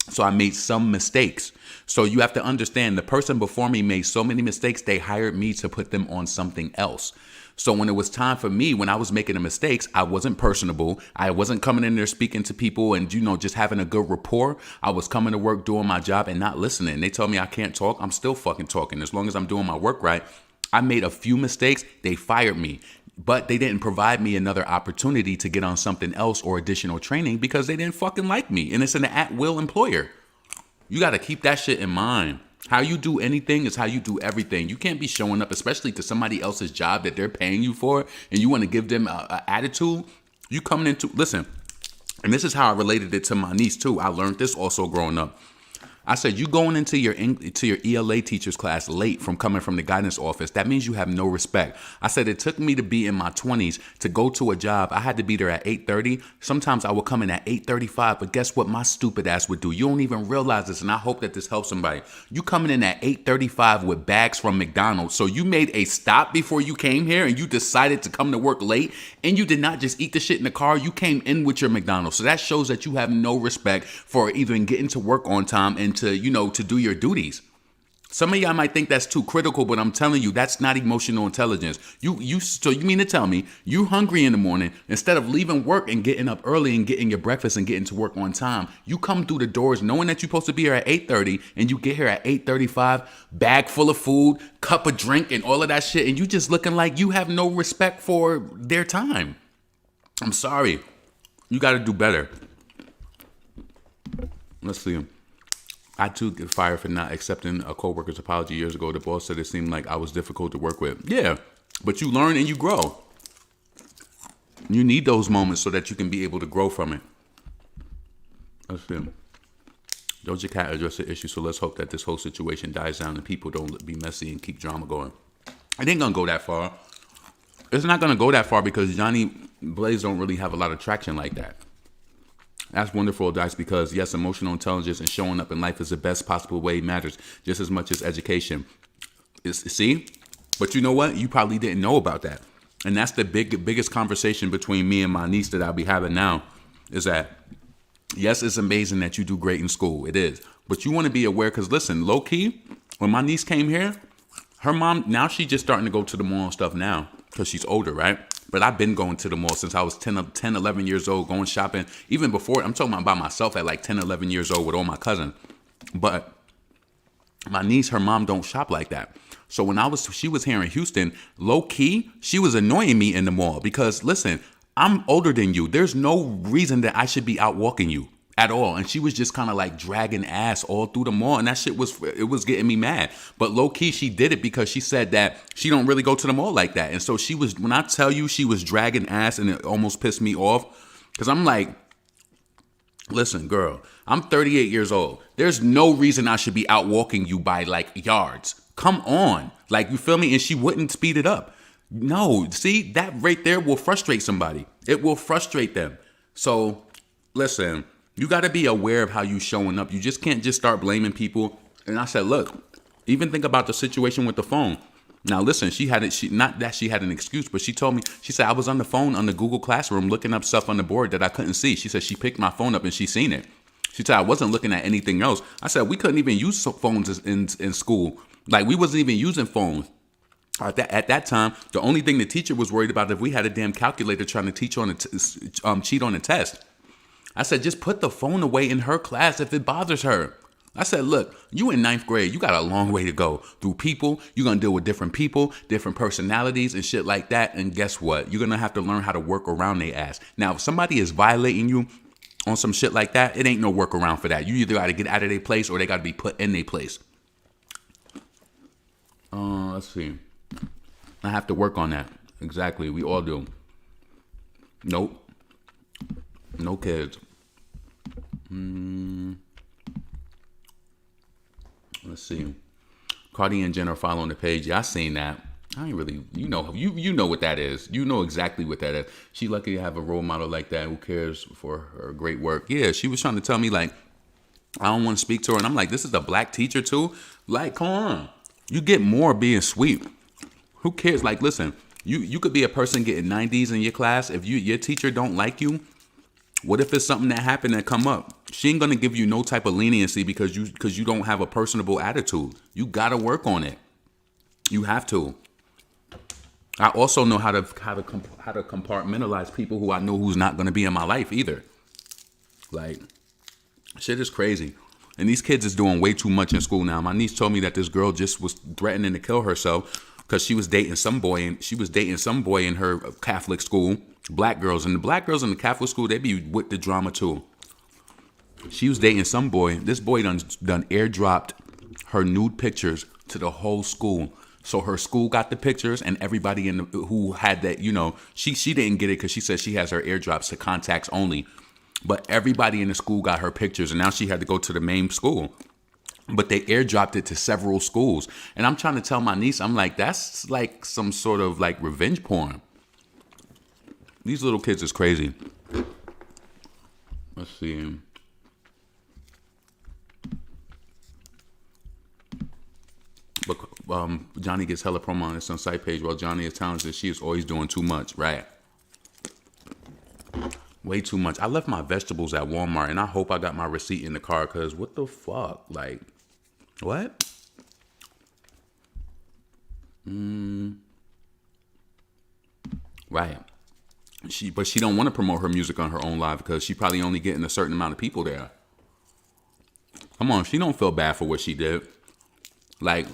A: So I made some mistakes. So you have to understand the person before me made so many mistakes, they hired me to put them on something else. So when it was time for me, when I was making the mistakes, I wasn't personable. I wasn't coming in there speaking to people and, you know, just having a good rapport. I was coming to work, doing my job and not listening. They told me I can't talk. I'm still fucking talking. As long as I'm doing my work right. I made a few mistakes. They fired me. But they didn't provide me another opportunity to get on something else or additional training because they didn't fucking like me. And it's an at-will employer. You got to keep that shit in mind. How you do anything is how you do everything. You can't be showing up, especially to somebody else's job that they're paying you for, and you want to give them an attitude. You coming into, listen, and this is how I related it to my niece too. I learned this also growing up. I said, you going into your ELA teacher's class late from coming from the guidance office, that means you have no respect. I said, it took me to be in my 20s to go to a job. I had to be there at 8:30. Sometimes I would come in at 8:35, but guess what my stupid ass would do? You don't even realize this, and I hope that this helps somebody. You coming in at 8:35 with bags from McDonald's. So you made a stop before you came here, and you decided to come to work late, and you did not just eat the shit in the car. You came in with your McDonald's. So that shows that you have no respect for even getting to work on time and to, you know, to do your duties. Some of y'all might think that's too critical, but I'm telling you, that's not emotional intelligence. So you mean to tell me you hungry in the morning, instead of leaving work and getting up early and getting your breakfast and getting to work on time, you come through the doors knowing that you're supposed to be here at 8:30 and you get here at 8:35, bag full of food, cup of drink and all of that shit, and you just looking like you have no respect for their time. I'm sorry. You got to do better. Let's see. I too get fired for not accepting a coworker's apology years ago. The boss said it seemed like I was difficult to work with. Yeah, but you learn and you grow. You need those moments so that you can be able to grow from it. Let's see. Doja Cat addressed the issue, so let's hope that this whole situation dies down and people don't be messy and keep drama going. It ain't gonna go that far. It's not gonna go that far because JhonniBlaze don't really have a lot of traction like that. That's wonderful advice because, yes, emotional intelligence and showing up in life is the best possible way matters just as much as education. See? But you know what? You probably didn't know about that. And that's the biggest conversation between me and my niece that I'll be having now is that, yes, it's amazing that you do great in school. It is. But you want to be aware because, listen, low-key, when my niece came here, her mom, now she's just starting to go to the mall and stuff now because she's older, right? But I've been going to the mall since I was 10, 11 years old, going shopping. Even before, I'm talking about by myself at like 10, 11 years old with all my cousins. But my niece, her mom don't shop like that. So when she was here in Houston, low key, she was annoying me in the mall because, listen, I'm older than you. There's no reason that I should be out walking you at all. And she was just kind of like dragging ass all through the mall. And that shit was getting me mad. But low key, she did it because she said that she don't really go to the mall like that. And so she was, when I tell you she was dragging ass and it almost pissed me off because I'm like, listen, girl, I'm 38 years old. There's no reason I should be out walking you by like yards. Come on. Like, you feel me? And she wouldn't speed it up. No, see, that right there will frustrate somebody. It will frustrate them. So, listen, you got to be aware of how you showing up. You just can't just start blaming people. And I said, look, even think about the situation with the phone. Now, listen, not that she had an excuse, but she told me, she said, I was on the phone on the Google Classroom looking up stuff on the board that I couldn't see. She said she picked my phone up and she seen it. She said I wasn't looking at anything else. I said, we couldn't even use phones in school. Like, we wasn't even using phones. At that time, the only thing the teacher was worried about if we had a damn calculator trying to teach on cheat on a test. I said, just put the phone away in her class if it bothers her. I said, look, you in 9th grade, you got a long way to go through people. You're going to deal with different people, different personalities and shit like that. And guess what? You're going to have to learn how to work around their ass. Now, if somebody is violating you on some shit like that, it ain't no workaround for that. You either got to get out of their place or they got to be put in their place. Let's see. I have to work on that. Exactly. We all do. Nope. No kids. Let's see. Cardi and Jen are following the page. Yeah, I seen that. I ain't really, you know what that is. You know exactly what that is. She lucky to have a role model like that who cares for her great work. Yeah, she was trying to tell me like, I don't want to speak to her. And I'm like, this is a black teacher too? Like, come on. You get more being sweet. Who cares? Like, listen, you could be a person getting 90s in your class. If your teacher don't like you, what if it's something that happened that come up? She ain't gonna give you no type of leniency because you don't have a personable attitude. You gotta work on it. You have to. I also know how to compartmentalize people who I know who's not gonna be in my life either. Like, shit is crazy. And these kids is doing way too much in school now. My niece told me that this girl just was threatening to kill herself because she was dating some boy in her Catholic school. Black girls. And the black girls in the Catholic school, they be with the drama too. She was dating some boy. This boy done airdropped her nude pictures to the whole school. So her school got the pictures and everybody who had that, she didn't get it because she said she has her airdrops to contacts only. But everybody in the school got her pictures and now she had to go to the main school. But they airdropped it to several schools. And I'm trying to tell my niece, I'm like, that's like some sort of like revenge porn. These little kids is crazy. Let's see. But Johnny gets hella promo on his site page. While Johnny is talented, she is always doing too much, right? Way too much. I left my vegetables at Walmart, and I hope I got my receipt in the car, because what the fuck? Like, what? Right. But she don't want to promote her music on her own live because she probably only getting a certain amount of people there. Come on, she don't feel bad for what she did. Like,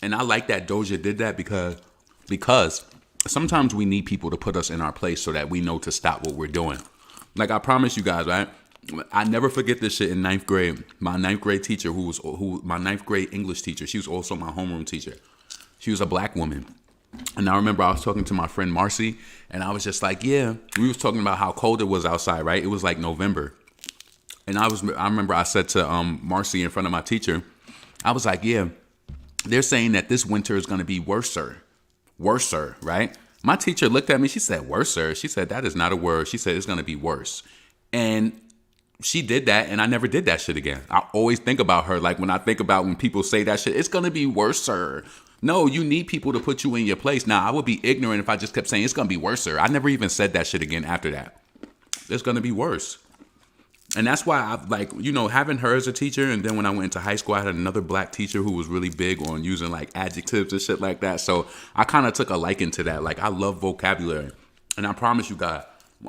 A: and I like that Doja did that because sometimes we need people to put us in our place so that we know to stop what we're doing. Like, I promise you guys, right? I never forget this shit in ninth grade. My ninth grade teacher, my ninth grade English teacher, she was also my homeroom teacher. She was a black woman. And I remember I was talking to my friend Marcy, and I was just like, yeah, we was talking about how cold it was outside, right? It was like November. And I remember I said to Marcy in front of my teacher, I was like, yeah, they're saying that this winter is going to be worser, right? My teacher looked at me, she said, worser? She said, that is not a word. She said, it's going to be worse. And she did that, and I never did that shit again. I always think about her, like when I think about when people say that shit, it's going to be worser. No, you need people to put you in your place. Now, I would be ignorant if I just kept saying it's going to be worser. I never even said that shit again after that. It's going to be worse. And that's why I like, you know, having her as a teacher. And then when I went into high school, I had another black teacher who was really big on using like adjectives and shit like that. So I kind of took a liking to that. Like I love vocabulary. And I promise you guys,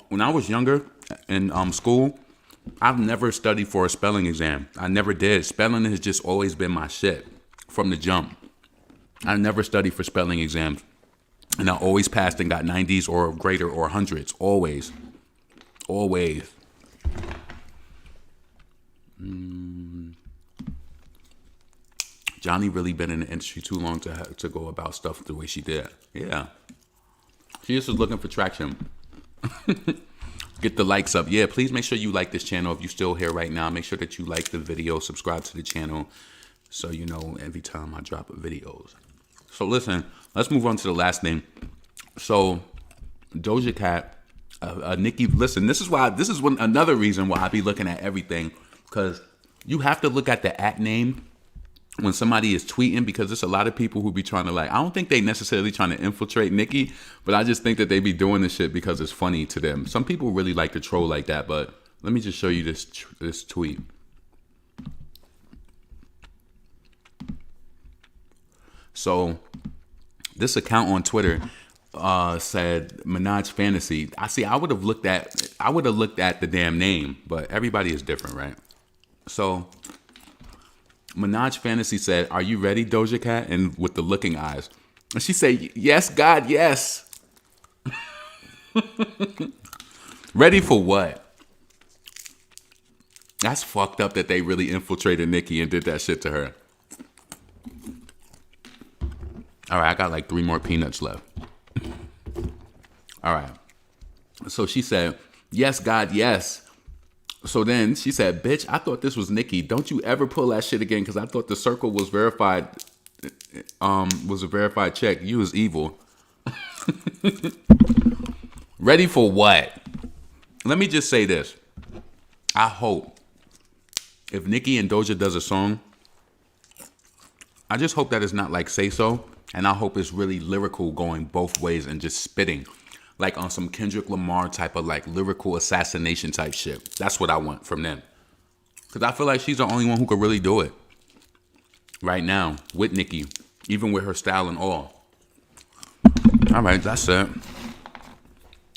A: when I was younger in school, I've never studied for a spelling exam. I never did. Spelling has just always been my shit from the jump. I never studied for spelling exams. And I always passed and got 90s or greater or hundreds. Always. Always. Johnny really been in the industry too long to go about stuff the way she did. Yeah. She just was looking for traction. Get the likes up. Yeah, please make sure you like this channel. If you're still here right now, make sure that you like the video, subscribe to the channel so you know every time I drop videos. So listen, let's move on to the last thing. So Doja Cat, Nicki, listen, this is another reason why I be looking at everything, because you have to look at the @ name when somebody is tweeting, because there's a lot of people who be trying to like, I don't think they necessarily trying to infiltrate Nicki, but I just think that they be doing this shit because it's funny to them. Some people really like to troll like that, but let me just show you this tweet. So this account on Twitter said Minaj Fantasy. I would have looked at the damn name, but everybody is different, right? So Minaj Fantasy said, "Are you ready, Doja Cat?" And with the looking eyes. And she said, "Yes, God, yes." Ready for what? That's fucked up that they really infiltrated Nicki and did that shit to her. All right, I got like 3 more peanuts left. All right. So she said, "Yes, God, yes." So then she said, "Bitch, I thought this was Nicki. Don't you ever pull that shit again, because I thought the circle was verified, was a verified check. You was evil." Ready for what? Let me just say this. I hope if Nicki and Doja does a song, I just hope that it's not like Say So. And I hope it's really lyrical, going both ways and just spitting. Like on some Kendrick Lamar type of like lyrical assassination type shit. That's what I want from them. Because I feel like she's the only one who could really do it. Right now, with Nicki. Even with her style and all. All right, that's it.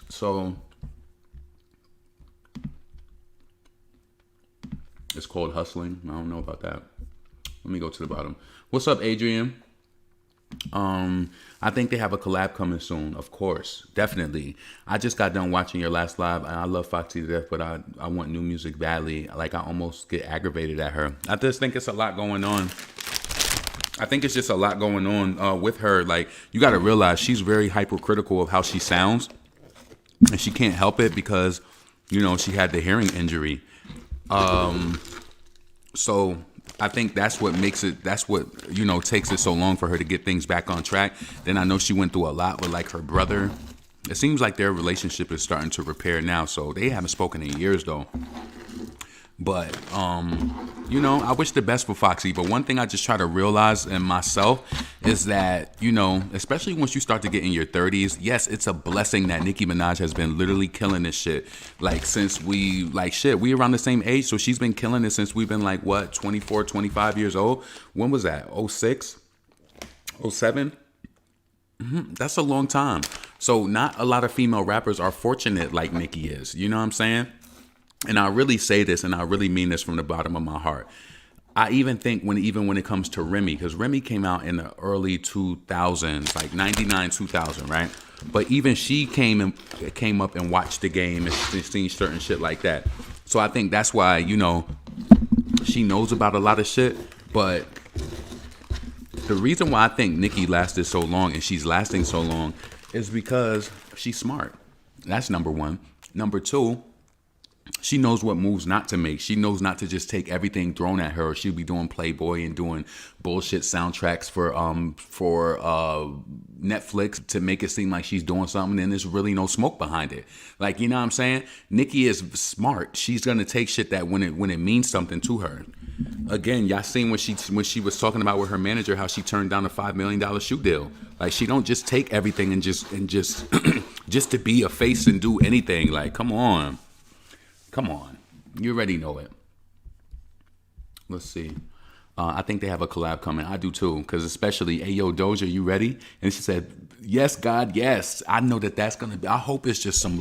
A: So, it's called Hustling. I don't know about that. Let me go to the bottom. What's up, Adrian? I think they have a collab coming soon, of course, definitely. I just got done watching your last live, and I love Foxy to death, but I want new music badly. Like, I almost get aggravated at her. I just think it's a lot going on. I think it's just a lot going on with her. Like, you got to realize she's very hypercritical of how she sounds, and she can't help it because, you know, she had the hearing injury. So I think that's what makes it, that's what, you know, takes it so long for her to get things back on track. Then I know she went through a lot with like her brother. It seems like their relationship is starting to repair now. So they haven't spoken in years though. But, you know, I wish the best for Foxy. But one thing I just try to realize in myself is that, you know, especially once you start to get in your 30s, yes, it's a blessing that Nicki Minaj has been literally killing this shit. Like, since we around the same age. So she's been killing it since we've been like, what, 24, 25 years old? When was that? 06? 07? That's a long time. So not a lot of female rappers are fortunate like Nicki is. You know what I'm saying? And I really say this, and I really mean this from the bottom of my heart. I even think when it comes to Remy, because Remy came out in the early 2000s, like 99, 2000, right? But even she came up and watched the game and seen certain shit like that. So I think that's why, you know, she knows about a lot of shit. But the reason why I think Nicki lasted so long and she's lasting so long is because she's smart. That's number one. Number two, she knows what moves not to make. She knows not to just take everything thrown at her. She'll be doing Playboy and doing bullshit soundtracks for Netflix to make it seem like she's doing something, and there's really no smoke behind it. Like, you know what I'm saying? Nicki is smart. She's gonna take shit that when it means something to her. Again, y'all seen when she was talking about with her manager how she turned down a $5 million shoe deal. Like, she don't just take everything and just just to be a face and do anything. Like, come on. Come on. You already know it. Let's see. I think they have a collab coming. I do too. Because especially, hey, yo, Doja, you ready? And she said, yes, God, yes. I know that's going to be. I hope it's just some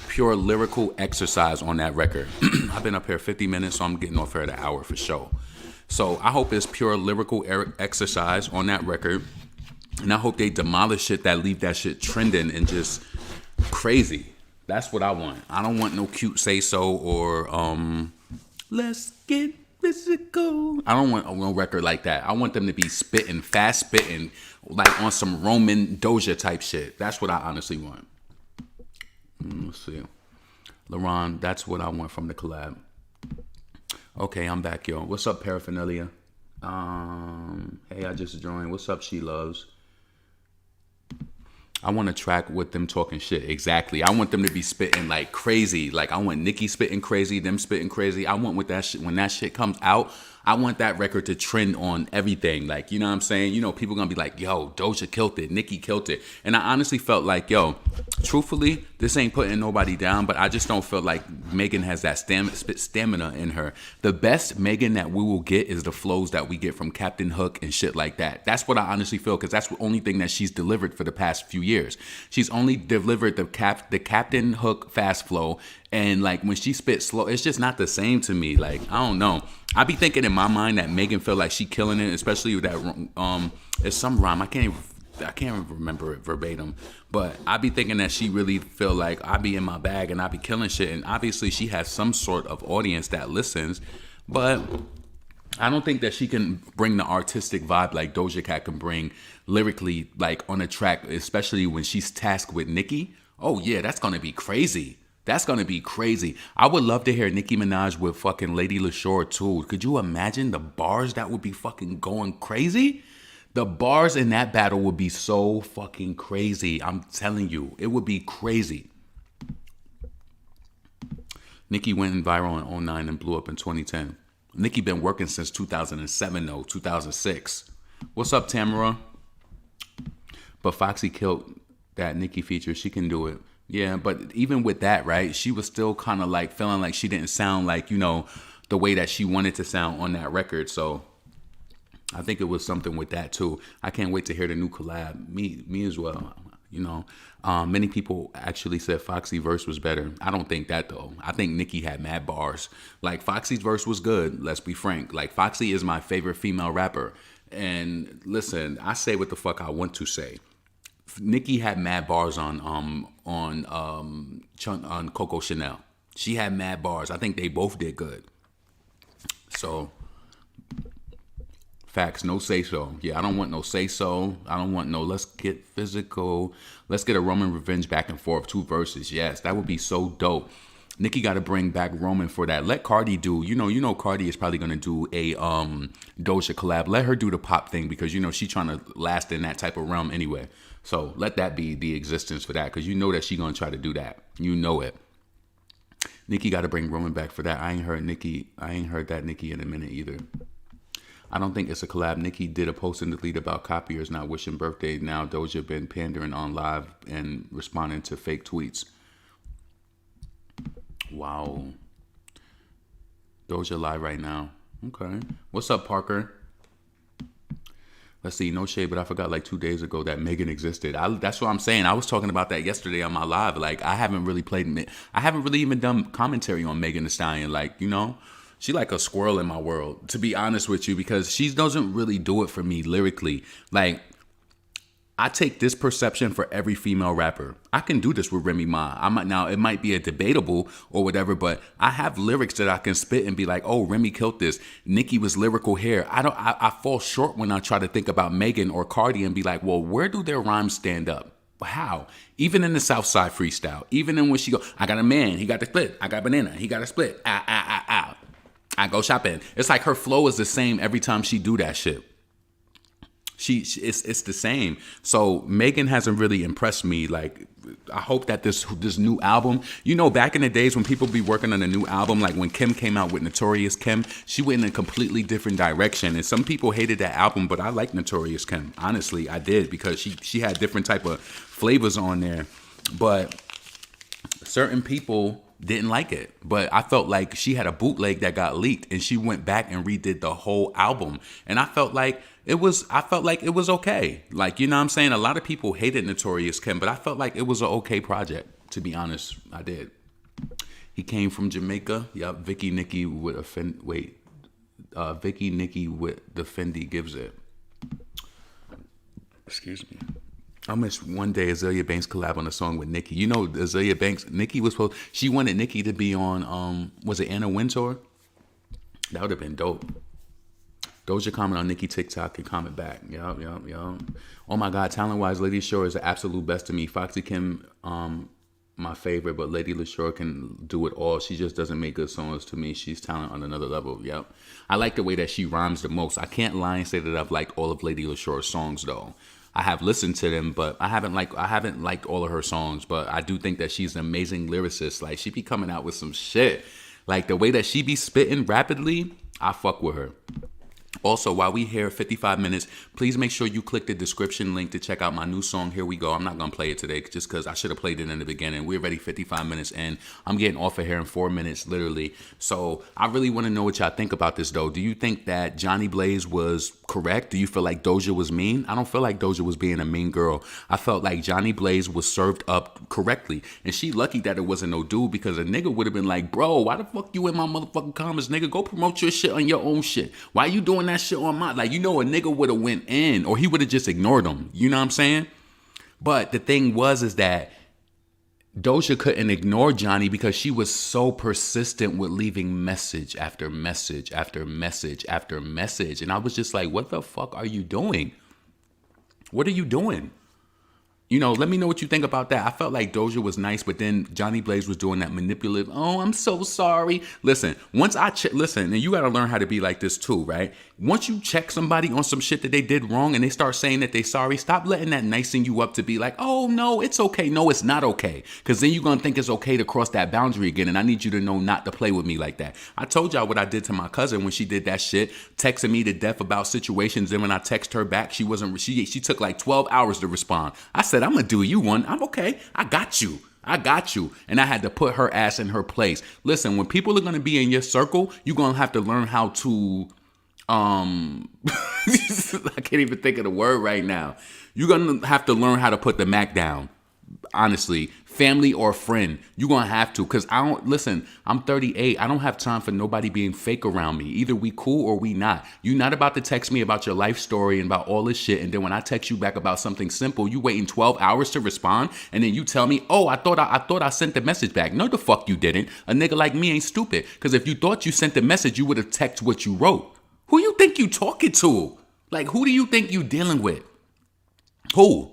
A: pure lyrical exercise on that record. I've been up here 50 minutes, so I'm getting off here at an hour for sure. So I hope it's pure lyrical exercise on that record. And I hope they demolish it, leave that shit trending and just crazy. That's what I want. I don't want no cute say so or let's get physical. I don't want no record like that. I want them to be spitting, fast spitting, like on some Roman Doja type shit. That's what I honestly want. Let's see. LaRon, that's what I want from the collab. Okay, I'm back, yo. What's up, Paraphernalia? Hey, I just joined. What's up, She Loves? I want a track with them talking shit. Exactly. I want them to be spitting like crazy. Like, I want Nicki spitting crazy, them spitting crazy. I want with that shit, when that shit comes out, I want that record to trend on everything. Like, you know what I'm saying? You know, people gonna be like, yo, Doja killed it, Nicki killed it. And I honestly felt like, yo, truthfully, this ain't putting nobody down, but I just don't feel like Megan has that stamina in her. The best Megan that we will get is the flows that we get from Captain Hook and shit like that. That's what I honestly feel, because that's the only thing that she's delivered for the past few years. She's only delivered the Captain Hook fast flow, and like when she spits slow, it's just not the same to me. Like, I don't know. I be thinking in my mind that Megan feel like she killing it, especially with that it's some rhyme. I can't even remember it verbatim, but I be thinking that she really feel like I be in my bag and I be killing shit. And obviously she has some sort of audience that listens, but I don't think that she can bring the artistic vibe like Doja Cat can bring lyrically, like on a track, especially when she's tasked with Nicki. Oh yeah, that's gonna be crazy. That's going to be crazy. I would love to hear Nicki Minaj with fucking Lady LaShore too. Could you imagine the bars that would be fucking going crazy? The bars in that battle would be so fucking crazy. I'm telling you, it would be crazy. Nicki went viral in 2009 and blew up in 2010. Nicki been working since 2007 though, 2006. What's up, Tamara? But Foxy killed that Nicki feature. She can do it. Yeah, but even with that, right, she was still kind of like feeling like she didn't sound like, you know, the way that she wanted to sound on that record. So I think it was something with that too. I can't wait to hear the new collab. Me as well. You know, many people actually said Foxy verse was better. I don't think that though. I think Nicki had mad bars. Like, Foxy's verse was good. Let's be frank. Like, Foxy is my favorite female rapper. And listen, I say what the fuck I want to say. Nicki had mad bars on Coco Chanel. She had mad bars. I think they both did good. So, facts, no say so. Yeah, I don't want no say so. I don't want no let's get physical. Let's get a Roman revenge back and forth, 2 verses. Yes, that would be so dope. Nicki got to bring back Roman for that. Let Cardi do, you know Cardi is probably going to do a Doja collab. Let her do the pop thing because, you know, she's trying to last in that type of realm anyway. So let that be the existence for that because you know that she going to try to do that. You know it. Nicki got to bring Roman back for that. I ain't heard that Nicki in a minute either. I don't think it's a collab. Nicki did a post and delete about copiers not wishing birthday. Now Doja been pandering on live and responding to fake tweets. Wow. Doja live right now. Okay. What's up, Parker? Let's see. No shade, but I forgot like 2 days ago that Megan existed. That's what I'm saying. I was talking about that yesterday on my live. Like, I haven't really even done commentary on Megan Thee Stallion. Like, you know, she like a squirrel in my world, to be honest with you, because she doesn't really do it for me lyrically. Like, I take this perception for every female rapper. I can do this with Remy Ma. It might be a debatable or whatever, but I have lyrics that I can spit and be like, oh, Remy killed this. Nicki was lyrical here. I fall short when I try to think about Megan or Cardi and be like, well, where do their rhymes stand up? How? Even in the Southside freestyle, even in when she go, I got a man, he got the split. I got banana, he got a split. I go shopping. It's like her flow is the same every time she do that shit. It's the same. So Megan hasn't really impressed me. Like, I hope that this new album, back in the days when people be working on a new album, like when Kim came out with Notorious Kim, she went in a completely different direction. And some people hated that album, but I like Notorious Kim. Honestly, I did, because she had different type of flavors on there. But certain people didn't like it. But I felt like she had a bootleg that got leaked, and she went back and redid the whole album. And I felt like it was okay. Like, you know what I'm saying? A lot of people hated Notorious Kim, but I felt like it was an okay project, to be honest. I did. He came from Jamaica. Yup, Vicky Nicki with Vicky Nicki with the Fendi Gives It. Excuse me. I wish one day Azalea Banks collab on a song with Nicki. Azalea Banks, she wanted Nicki to be on, was it Anna Wintour? That would have been dope. Doja comment on Nicki TikTok and comment back. Yup. Oh my God, talent-wise, Lady Shore is the absolute best to me. Foxy Kim, my favorite, but Lady LaShore can do it all. She just doesn't make good songs to me. She's talent on another level. Yep. I like the way that she rhymes the most. I can't lie and say that I've liked all of Lady LaShore's songs though. I have listened to them, but I haven't liked all of her songs. But I do think that she's an amazing lyricist. Like, she be coming out with some shit. Like, the way that she be spitting rapidly, I fuck with her. Also, while we here 55 minutes, please make sure you click the description link to check out my new song, Here We Go. I'm not going to play it today just because I should have played it in the beginning. We're already 55 minutes in. I'm getting off of here in 4 minutes, literally. So I really want to know what y'all think about this, though. Do you think that JhonniBlaze was correct? Do you feel like Doja was mean? I don't feel like Doja was being a mean girl. I felt like JhonniBlaze was served up correctly. And she lucky that it wasn't no dude, because a nigga would have been like, bro, why the fuck you in my motherfucking comments, nigga? Go promote your shit on your own shit. Why you doing that shit on my, like, a nigga would have went in, or he would have just ignored him. You know what I'm saying? But the thing is that Doja couldn't ignore Johnny because she was so persistent with leaving message after message after message after message. And I was just like, what the fuck are you doing? What are you doing? Let me know what you think about that. I felt like Doja was nice, but then JhonniBlaze was doing that manipulative, oh, I'm so sorry. Listen, and you got to learn how to be like this too, right? Once you check somebody on some shit that they did wrong and they start saying that they sorry, stop letting that nicing you up to be like, oh, no, it's okay. No, it's not okay. Because then you're going to think it's okay to cross that boundary again. And I need you to know not to play with me like that. I told y'all what I did to my cousin when she did that shit, texting me to death about situations. And when I text her back, she took like 12 hours to respond. I said, I'm going to do you one. I'm okay. I got you. And I had to put her ass in her place. Listen, when people are going to be in your circle, you're going to have to learn how to, I can't even think of the word right now. You're going to have to learn how to put the Mac down. Honestly, family or friend, you're going to have to, because I'm 38. I don't have time for nobody being fake around me. Either we cool or we not. You're not about to text me about your life story and about all this shit. And then when I text you back about something simple, you waiting 12 hours to respond. And then you tell me, oh, I thought I sent the message back. No, the fuck you didn't. A nigga like me ain't stupid. Because if you thought you sent the message, you would have texted what you wrote. Who you think you talking to? Like, who do you think you dealing with? Who?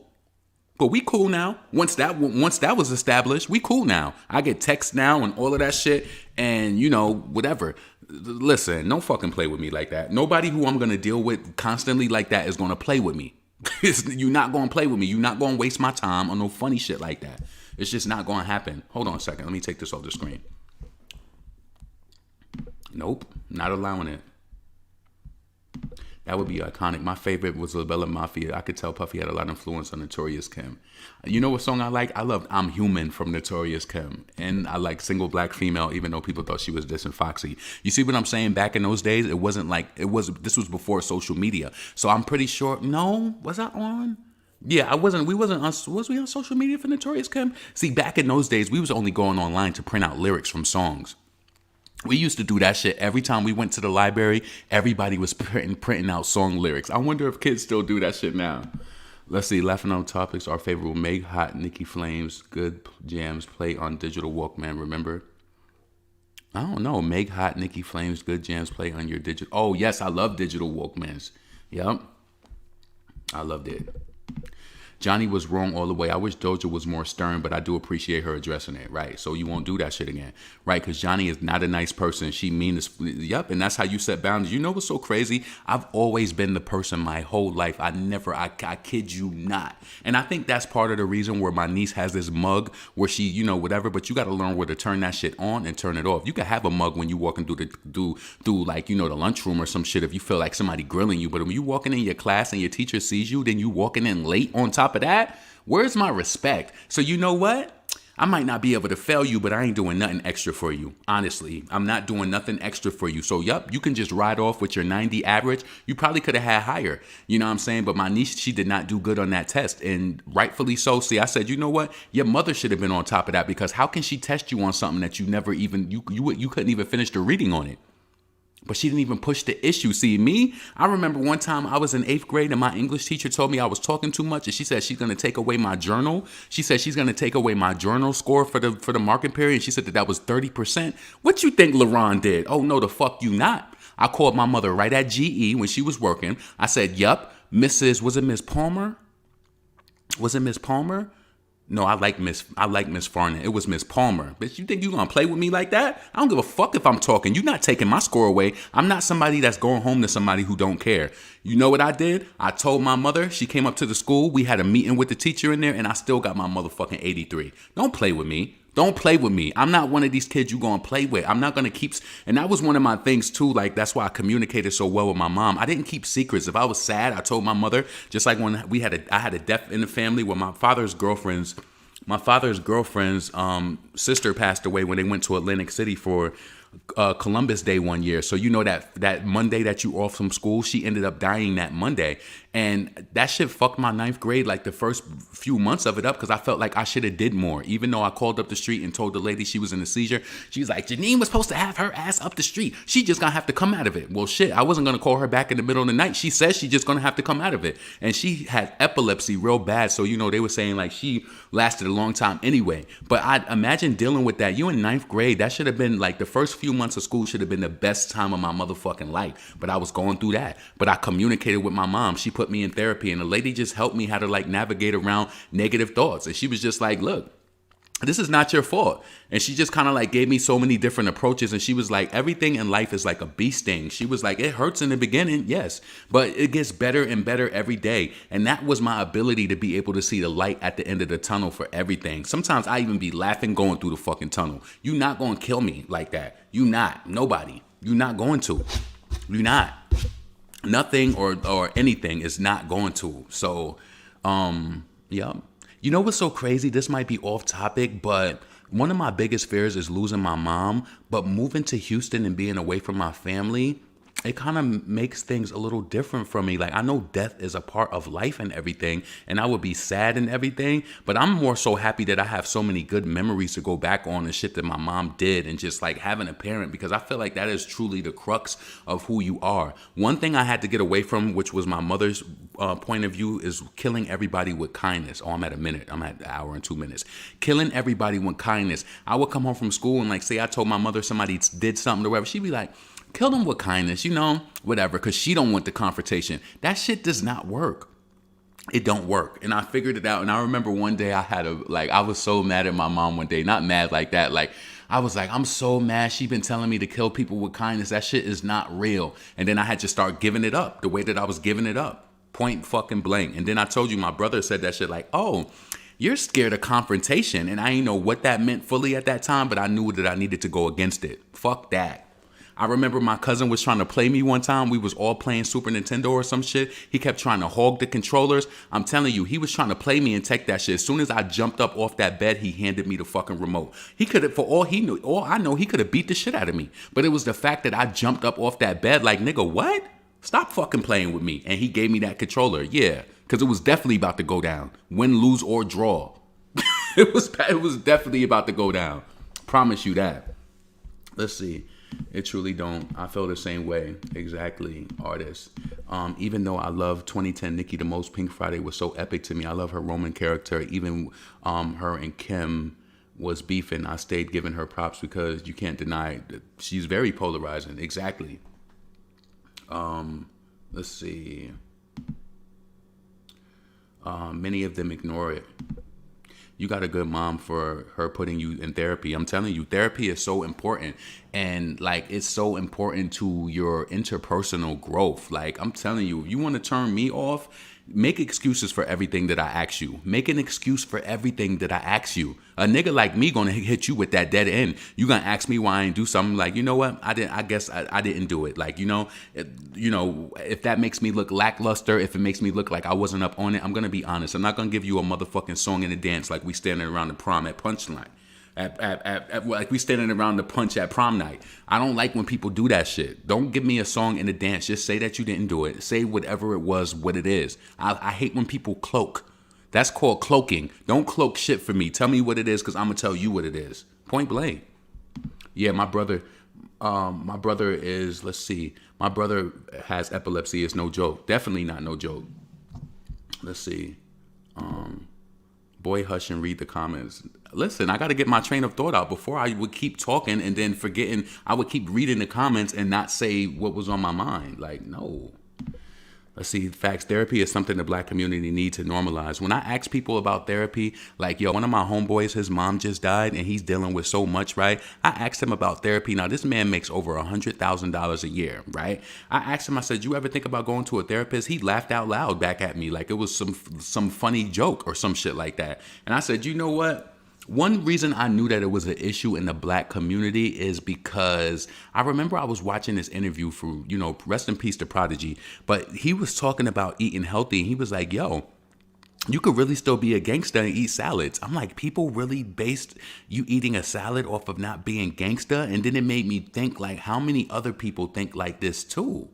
A: But we cool now. Once that was established, we cool now. I get texts now and all of that shit, and whatever. Listen, don't fucking play with me like that. Nobody who I'm gonna deal with constantly like that is gonna play with me. You're not gonna play with me. You're not gonna waste my time on no funny shit like that. It's just not gonna happen. Hold on a second. Let me take this off the screen. Nope, not allowing it. That would be iconic. My favorite was La Bella Mafia. I could tell Puffy had a lot of influence on Notorious Kim. You know what song I like? I loved I'm Human from Notorious Kim. And I like Single Black Female, even though people thought she was dissing Foxy. You see what I'm saying? Back in those days, this was before social media. So I'm pretty sure, no, was I on? Yeah, was we on social media for Notorious Kim? See, back in those days, we was only going online to print out lyrics from songs. We used to do that shit every time we went to the library. Everybody was printing out song lyrics. I wonder if kids still do that shit now. Let's see. Laughing on topics. Our favorite will make hot Nicki Flames. Good jams play on digital Walkman. Remember? I don't know. Make hot Nicki Flames. Good jams play on your digital. Oh yes, I love digital Walkmans. Yep, I loved it. Johnny was wrong all the way. I wish Doja was more stern, but I do appreciate her addressing it, right? So you won't do that shit again, right? Because Johnny is not a nice person. She mean as, yep, and that's how you set boundaries. You know what's so crazy? I've always been the person my whole life. I kid you not. And I think that's part of the reason where my niece has this mug where she, you know, whatever, but you got to learn where to turn that shit on and turn it off. You can have a mug when you walking through like, you know, the lunchroom or some shit if you feel like somebody grilling you. But when you walking in your class and your teacher sees you, then you walking in late on top of that, where's my respect? So you know what? I might not be able to fail you, but I ain't doing nothing extra for you. Honestly, I'm not doing nothing extra for you. So yup, you can just ride off with your 90 average. You probably could have had higher. You know what I'm saying? But my niece, she did not do good on that test. And rightfully so. See, I said, you know what? Your mother should have been on top of that, because how can she test you on something that you never even, you couldn't even finish the reading on it? But she didn't even push the issue. See, me, I remember one time I was in 8th grade and my English teacher told me I was talking too much, and she said she's going to take away my journal. She said she's going to take away my journal score for the marking period. She said that was 30%. What you think LaRon did? Oh, no, the fuck you not. I called my mother right at GE when she was working. I said, yup, was it Miss Palmer? Was it Miss Palmer? No, I like Miss Farnan. It was Miss Palmer. Bitch, you think you gonna play with me like that? I don't give a fuck if I'm talking. You're not taking my score away. I'm not somebody that's going home to somebody who don't care. You know what I did? I told my mother. She came up to the school. We had a meeting with the teacher in there, and I still got my motherfucking 83. Don't play with me. Don't play with me. I'm not one of these kids you gonna play with. I'm not gonna keep, and that was one of my things too. Like, that's why I communicated so well with my mom. I didn't keep secrets. If I was sad, I told my mother. Just like when I had a death in the family where my father's girlfriend's sister passed away when they went to Atlantic City for Columbus Day one year. So you know that Monday that you off from school, she ended up dying that Monday. And that shit fucked my 9th grade, like the first few months of it up, because I felt like I should have did more. Even though I called up the street and told the lady she was in a seizure, she was like, Janine was supposed to have her ass up the street. She just gonna have to come out of it. Well, shit, I wasn't gonna call her back in the middle of the night. She says she just gonna have to come out of it. And she had epilepsy real bad. So, you know, they were saying like she lasted a long time anyway. But I imagine dealing with that. You in 9th grade, that should have been like the first few months of school should have been the best time of my motherfucking life. But I was going through that. But I communicated with my mom. She put me in therapy, and the lady just helped me how to like navigate around negative thoughts. And she was just like, look, this is not your fault. And she just kind of like gave me so many different approaches. And she was like, everything in life is like a bee sting. She was like, it hurts in the beginning, yes, but it gets better and better every day. And that was my ability to be able to see the light at the end of the tunnel for everything. Sometimes I even be laughing going through the fucking tunnel. You not going to kill me like that. You not. Nobody. You not going to. You not. Nothing or anything is not going to. So, yeah. You know what's so crazy? This might be off topic, but one of my biggest fears is losing my mom. But moving to Houston and being away from my family, it kind of makes things a little different for me. Like, I know death is a part of life and everything, and I would be sad and everything, but I'm more so happy that I have so many good memories to go back on and shit that my mom did, and just like having a parent, because I feel like that is truly the crux of who you are. One thing I had to get away from, which was my mother's point of view, is killing everybody with kindness. Oh, I'm at a minute. I'm at an hour and 2 minutes. Killing everybody with kindness. I would come home from school and like say I told my mother somebody did something or whatever. She'd be like, kill them with kindness, you know, whatever, because she don't want the confrontation. That shit does not work. It don't work. And I figured it out. And I remember one day I was so mad at my mom one day. Not mad like that. Like, I was like, I'm so mad. She been telling me to kill people with kindness. That shit is not real. And then I had to start giving it up the way that I was giving it up. Point fucking blank. And then I told you, my brother said that shit like, oh, you're scared of confrontation. And I didn't know what that meant fully at that time, but I knew that I needed to go against it. Fuck that. I remember my cousin was trying to play me one time. We was all playing Super Nintendo or some shit. He kept trying to hog the controllers. I'm telling you, he was trying to play me and take that shit. As soon as I jumped up off that bed, he handed me the fucking remote. He could have, for all he knew, all I know, he could have beat the shit out of me. But it was the fact that I jumped up off that bed like, nigga, what? Stop fucking playing with me. And he gave me that controller. Yeah, because it was definitely about to go down. Win, lose, or draw. It was definitely about to go down. Promise you that. Let's see. It truly don't. I feel the same way. Exactly, artist. Even though I love 2010 Nicki the most, Pink Friday was so epic to me. I love her Roman character. Even her and Kim was beefing. I stayed giving her props because you can't deny that she's very polarizing. Exactly. Let's see. Many of them ignore it. You got a good mom for her putting you in therapy. I'm telling you, therapy is so important. And like, it's so important to your interpersonal growth. Like, I'm telling you, you want to turn me off, make excuses for everything that I ask you. Make an excuse for everything that I ask you. A nigga like me gonna hit you with that dead end. You gonna ask me why I ain't do something, like, you know what? I guess I didn't do it. Like, if that makes me look lackluster, if it makes me look like I wasn't up on it, I'm gonna be honest. I'm not gonna give you a motherfucking song and a dance like we standing around the prom at punchline. Like we standing around the punch at prom night. I don't like when people do that shit. Don't give me a song and a dance. Just say that you didn't do it. Say whatever it was, what it is. I hate when people cloak. That's called cloaking. Don't cloak shit for me. Tell me what it is, because I'm gonna tell you what it is. Point blank. Yeah, my brother is, let's see. My brother has epilepsy. It's no joke. Definitely not no joke. Let's see. Boy, hush and read the comments. Listen, I got to get my train of thought out before I would keep talking and then forgetting. I would keep reading the comments and not say what was on my mind. Like, no. Let's see. Facts. Therapy is something the black community needs to normalize. When I ask people about therapy, like, yo, one of my homeboys, his mom just died and he's dealing with so much, right? I asked him about therapy. Now, this man makes over $100,000 a year, right? I asked him, I said, you ever think about going to a therapist? He laughed out loud back at me like it was some funny joke or some shit like that. And I said, you know what? One reason I knew that it was an issue in the black community is because I remember I was watching this interview for, rest in peace to Prodigy, but he was talking about eating healthy. And he was like, yo, you could really still be a gangster and eat salads. I'm like, people really based you eating a salad off of not being gangster? And then it made me think, like, how many other people think like this too?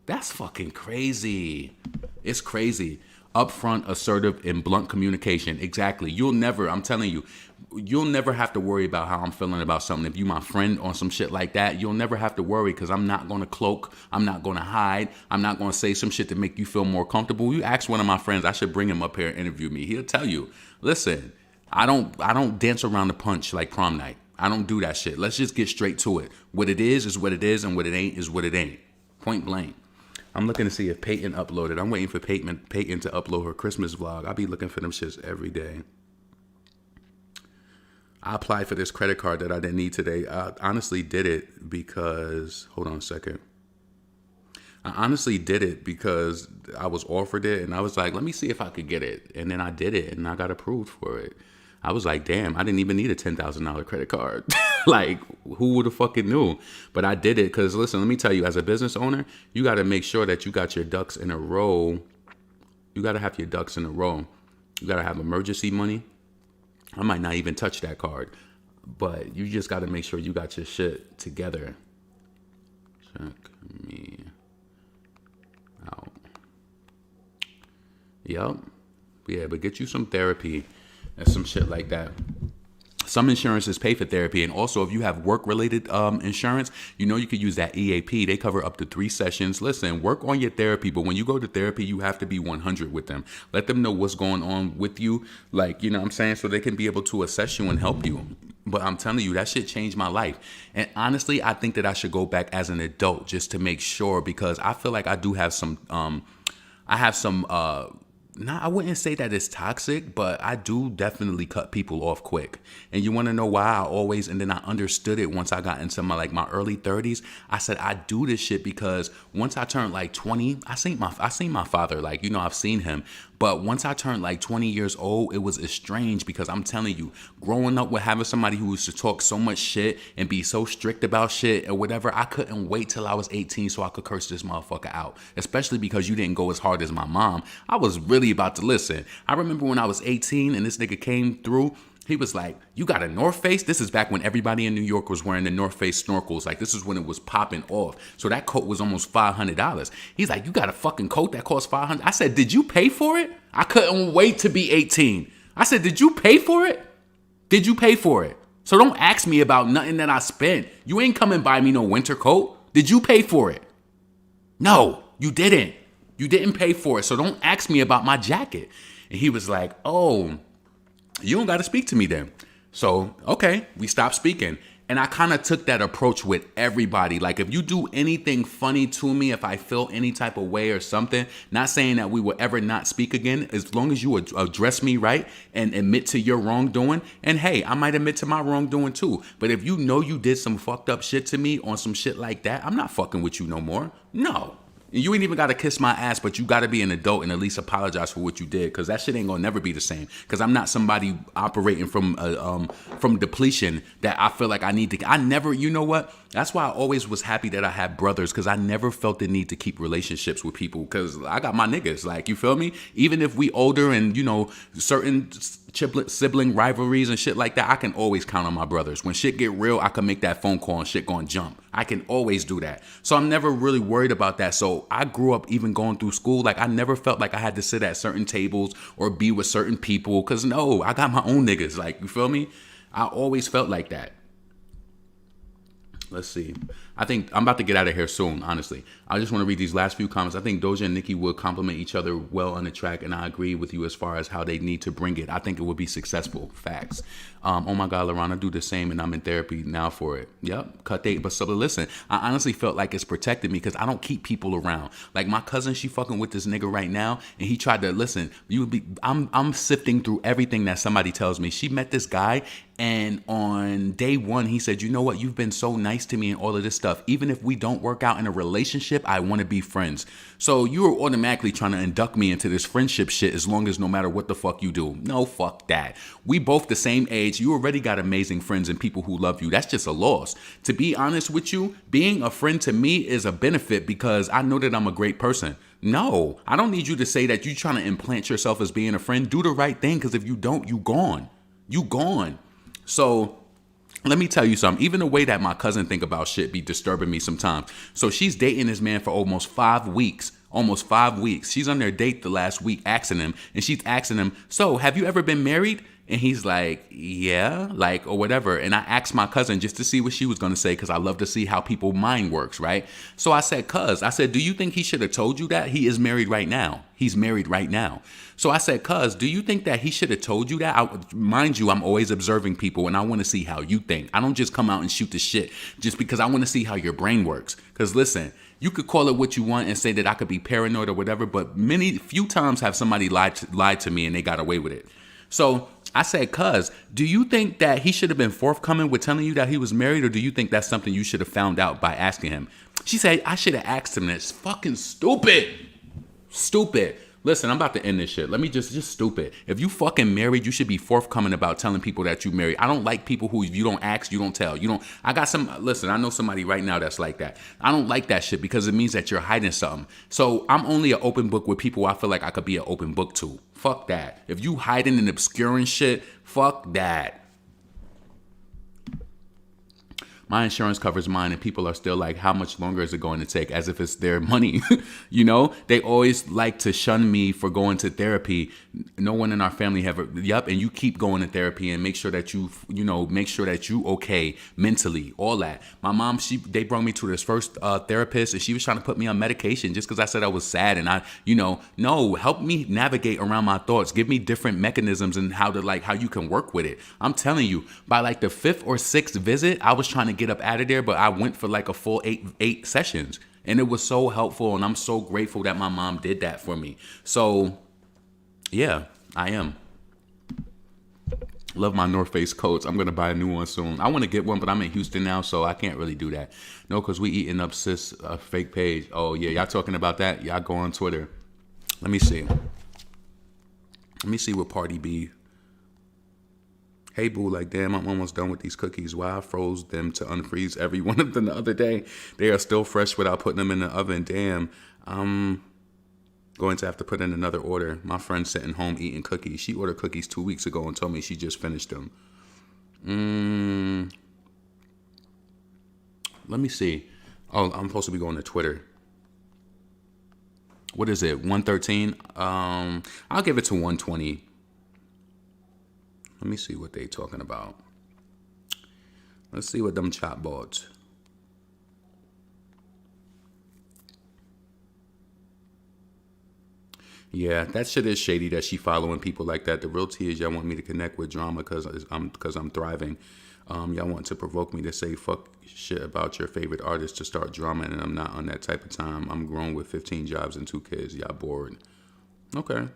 A: That's fucking crazy. It's crazy. Upfront, assertive, and blunt communication. Exactly. I'm telling you, you'll never have to worry about how I'm feeling about something. If you my friend on some shit like that, you'll never have to worry, because I'm not going to cloak. I'm not going to hide. I'm not going to say some shit to make you feel more comfortable. You ask one of my friends, I should bring him up here and interview me. He'll tell you, listen, I don't dance around the punch like prom night. I don't do that shit. Let's just get straight to it. What it is what it is, and what it ain't is what it ain't. Point blank. I'm looking to see if Peyton uploaded. I'm waiting for Peyton to upload her Christmas vlog. I'll be looking for them shits every day. I applied for this credit card that I didn't need today. I honestly did it because, hold on a second. I honestly did it because I was offered it, and I was like, let me see if I could get it. And then I did it, and I got approved for it. I was like, damn, I didn't even need a $10,000 credit card. Like, who would have fucking knew? But I did it because, listen, let me tell you, as a business owner, you got to make sure that you got your ducks in a row. You got to have your ducks in a row. You got to have emergency money. I might not even touch that card, but you just got to make sure you got your shit together. Check me out. Yup. Yeah, but get you some therapy and some shit like that. Some insurances pay for therapy, and also if you have work-related insurance, you could use that EAP. They cover up to 3 sessions. Listen, work on your therapy, but when you go to therapy, you have to be 100 with them. Let them know what's going on with you, like, you know what I'm saying, so they can be able to assess you and help you. But I'm telling you, that shit changed my life. And honestly, I think that I should go back as an adult just to make sure, because I feel like I do have some, I wouldn't say that it's toxic, but I do definitely cut people off quick. And you want to know why? And then I understood it once I got into my early 30s. I said, I do this shit because once I turned like 20, I seen my father, like, I've seen him. But once I turned like 20 years old, it was estranged, because I'm telling you, growing up with having somebody who used to talk so much shit and be so strict about shit or whatever, I couldn't wait till I was 18 so I could curse this motherfucker out. Especially because you didn't go as hard as my mom. I was really about to listen. I remember when I was 18 and this nigga came through, he was like, you got a North Face? This is back when everybody in New York was wearing the North Face snorkels. Like, this is when it was popping off. So that coat was almost $500. He's like, you got a fucking coat that costs $500? I said, did you pay for it? I couldn't wait to be 18. I said, did you pay for it? Did you pay for it? So don't ask me about nothing that I spent. You ain't come and buy me no winter coat. Did you pay for it? No, you didn't. You didn't pay for it, so don't ask me about my jacket. And he was like, oh, you don't got to speak to me then. So, okay, we stopped speaking. And I kind of took that approach with everybody. Like, if you do anything funny to me, if I feel any type of way or something, not saying that we will ever not speak again, as long as you address me right and admit to your wrongdoing. And hey, I might admit to my wrongdoing too. But if you know you did some fucked up shit to me on some shit like that, I'm not fucking with you no more. No. You ain't even got to kiss my ass, but you got to be an adult and at least apologize for what you did, because that shit ain't gonna never be the same. Because I'm not somebody operating from depletion that I feel like I need to. I never, you know what? That's why I always was happy that I had brothers, because I never felt the need to keep relationships with people, because I got my niggas. Like, you feel me? Even if we older and, you know, certain sibling rivalries and shit like that, I can always count on my brothers. When shit get real, I can make that phone call and shit gonna jump. I can always do that. So I'm never really worried about that. So I grew up even going through school, like I never felt like I had to sit at certain tables or be with certain people, because no, I got my own niggas. Like, you feel me? I always felt like that. Let's see. I think I'm about to get out of here soon, honestly. I just want to read these last few comments. I think Doja and Nicki would complement each other well on the track, and I agree with you as far as how they need to bring it. I think it would be successful. Facts. Oh my God, LaRon, I do the same, and I'm in therapy now for it. Yep, cut date. But so listen, I honestly felt like it's protected me because I don't keep people around. Like my cousin, she fucking with this nigga right now, and he tried to listen. I'm sifting through everything that somebody tells me. She met this guy, and on day one, he said, you know what? You've been so nice to me and all of this stuff. Even if we don't work out in a relationship, I want to be friends. So you are automatically trying to induct me into this friendship shit as long as no matter what the fuck you do. No, fuck that. We both the same age. You already got amazing friends and people who love you. That's just a loss. To be honest with you, being a friend to me is a benefit because I know that I'm a great person. No, I don't need you to say that you're trying to implant yourself as being a friend. Do the right thing, because if you don't, you gone. You gone. So let me tell you something. Even the way that my cousin think about shit be disturbing me sometimes. So she's dating this man for almost 5 weeks. Almost 5 weeks. She's on their date the last week asking him. And she's asking him, so have you ever been married? And he's like, yeah, like, or whatever. And I asked my cousin just to see what she was going to say, because I love to see how people's mind works, right? So I said, do you think he should have told you that? He is married right now. He's married right now. So I said, do you think that he should have told you that? Mind you, I'm always observing people, and I want to see how you think. I don't just come out and shoot the shit just because I want to see how your brain works. Because listen, you could call it what you want and say that I could be paranoid or whatever, but few times have somebody lied to me and they got away with it. So I said, do you think that he should have been forthcoming with telling you that he was married, or do you think that's something you should have found out by asking him? She said, I should have asked him. That's fucking stupid. Stupid. Listen, I'm about to end this shit. Let me just stupid. If you fucking married, you should be forthcoming about telling people that you married. I don't like people who, if you don't ask, you don't tell. Listen, I know somebody right now that's like that. I don't like that shit because it means that you're hiding something. So I'm only an open book with people I feel like I could be an open book to. Fuck that. If you hiding and obscuring shit, fuck that. My insurance covers mine, and people are still like, how much longer is it going to take? As if it's their money. You know, they always like to shun me for going to therapy. No one in our family and you keep going to therapy and make sure that you okay mentally, all that. My mom, they brought me to this first therapist, and she was trying to put me on medication just because I said I was sad. And no, help me navigate around my thoughts. Give me different mechanisms and how you can work with it. I'm telling you, by like the 5th or 6th visit, I was trying to get up out of there, but I went for like a full eight sessions, and it was so helpful, and I'm so grateful that my mom did that for me. So yeah, I am. Love my North Face coats. I'm gonna buy a new one soon. I want to get one, but I'm in Houston now, so I can't really do that. No, because we eating up sis fake page. Oh yeah, y'all talking about that? Y'all go on Twitter. Let me see what Party B. Hey boo, like damn, I'm almost done with these cookies. Why I froze them to unfreeze every one of them the other day. They are still fresh without putting them in the oven. Damn, I'm going to have to put in another order. My friend's sitting home eating cookies. She ordered cookies 2 weeks ago and told me she just finished them. Let me see. Oh, I'm supposed to be going to Twitter. What is it? 113? I'll give it to 120. Let me see what they talking about. Let's see what them chat boards. Yeah, that shit is shady that she following people like that. The real tea is y'all want me to connect with drama because I'm thriving. Y'all want to provoke me to say fuck shit about your favorite artist to start drama, and I'm not on that type of time. I'm grown with 15 jobs and 2 kids. Y'all bored. Okay.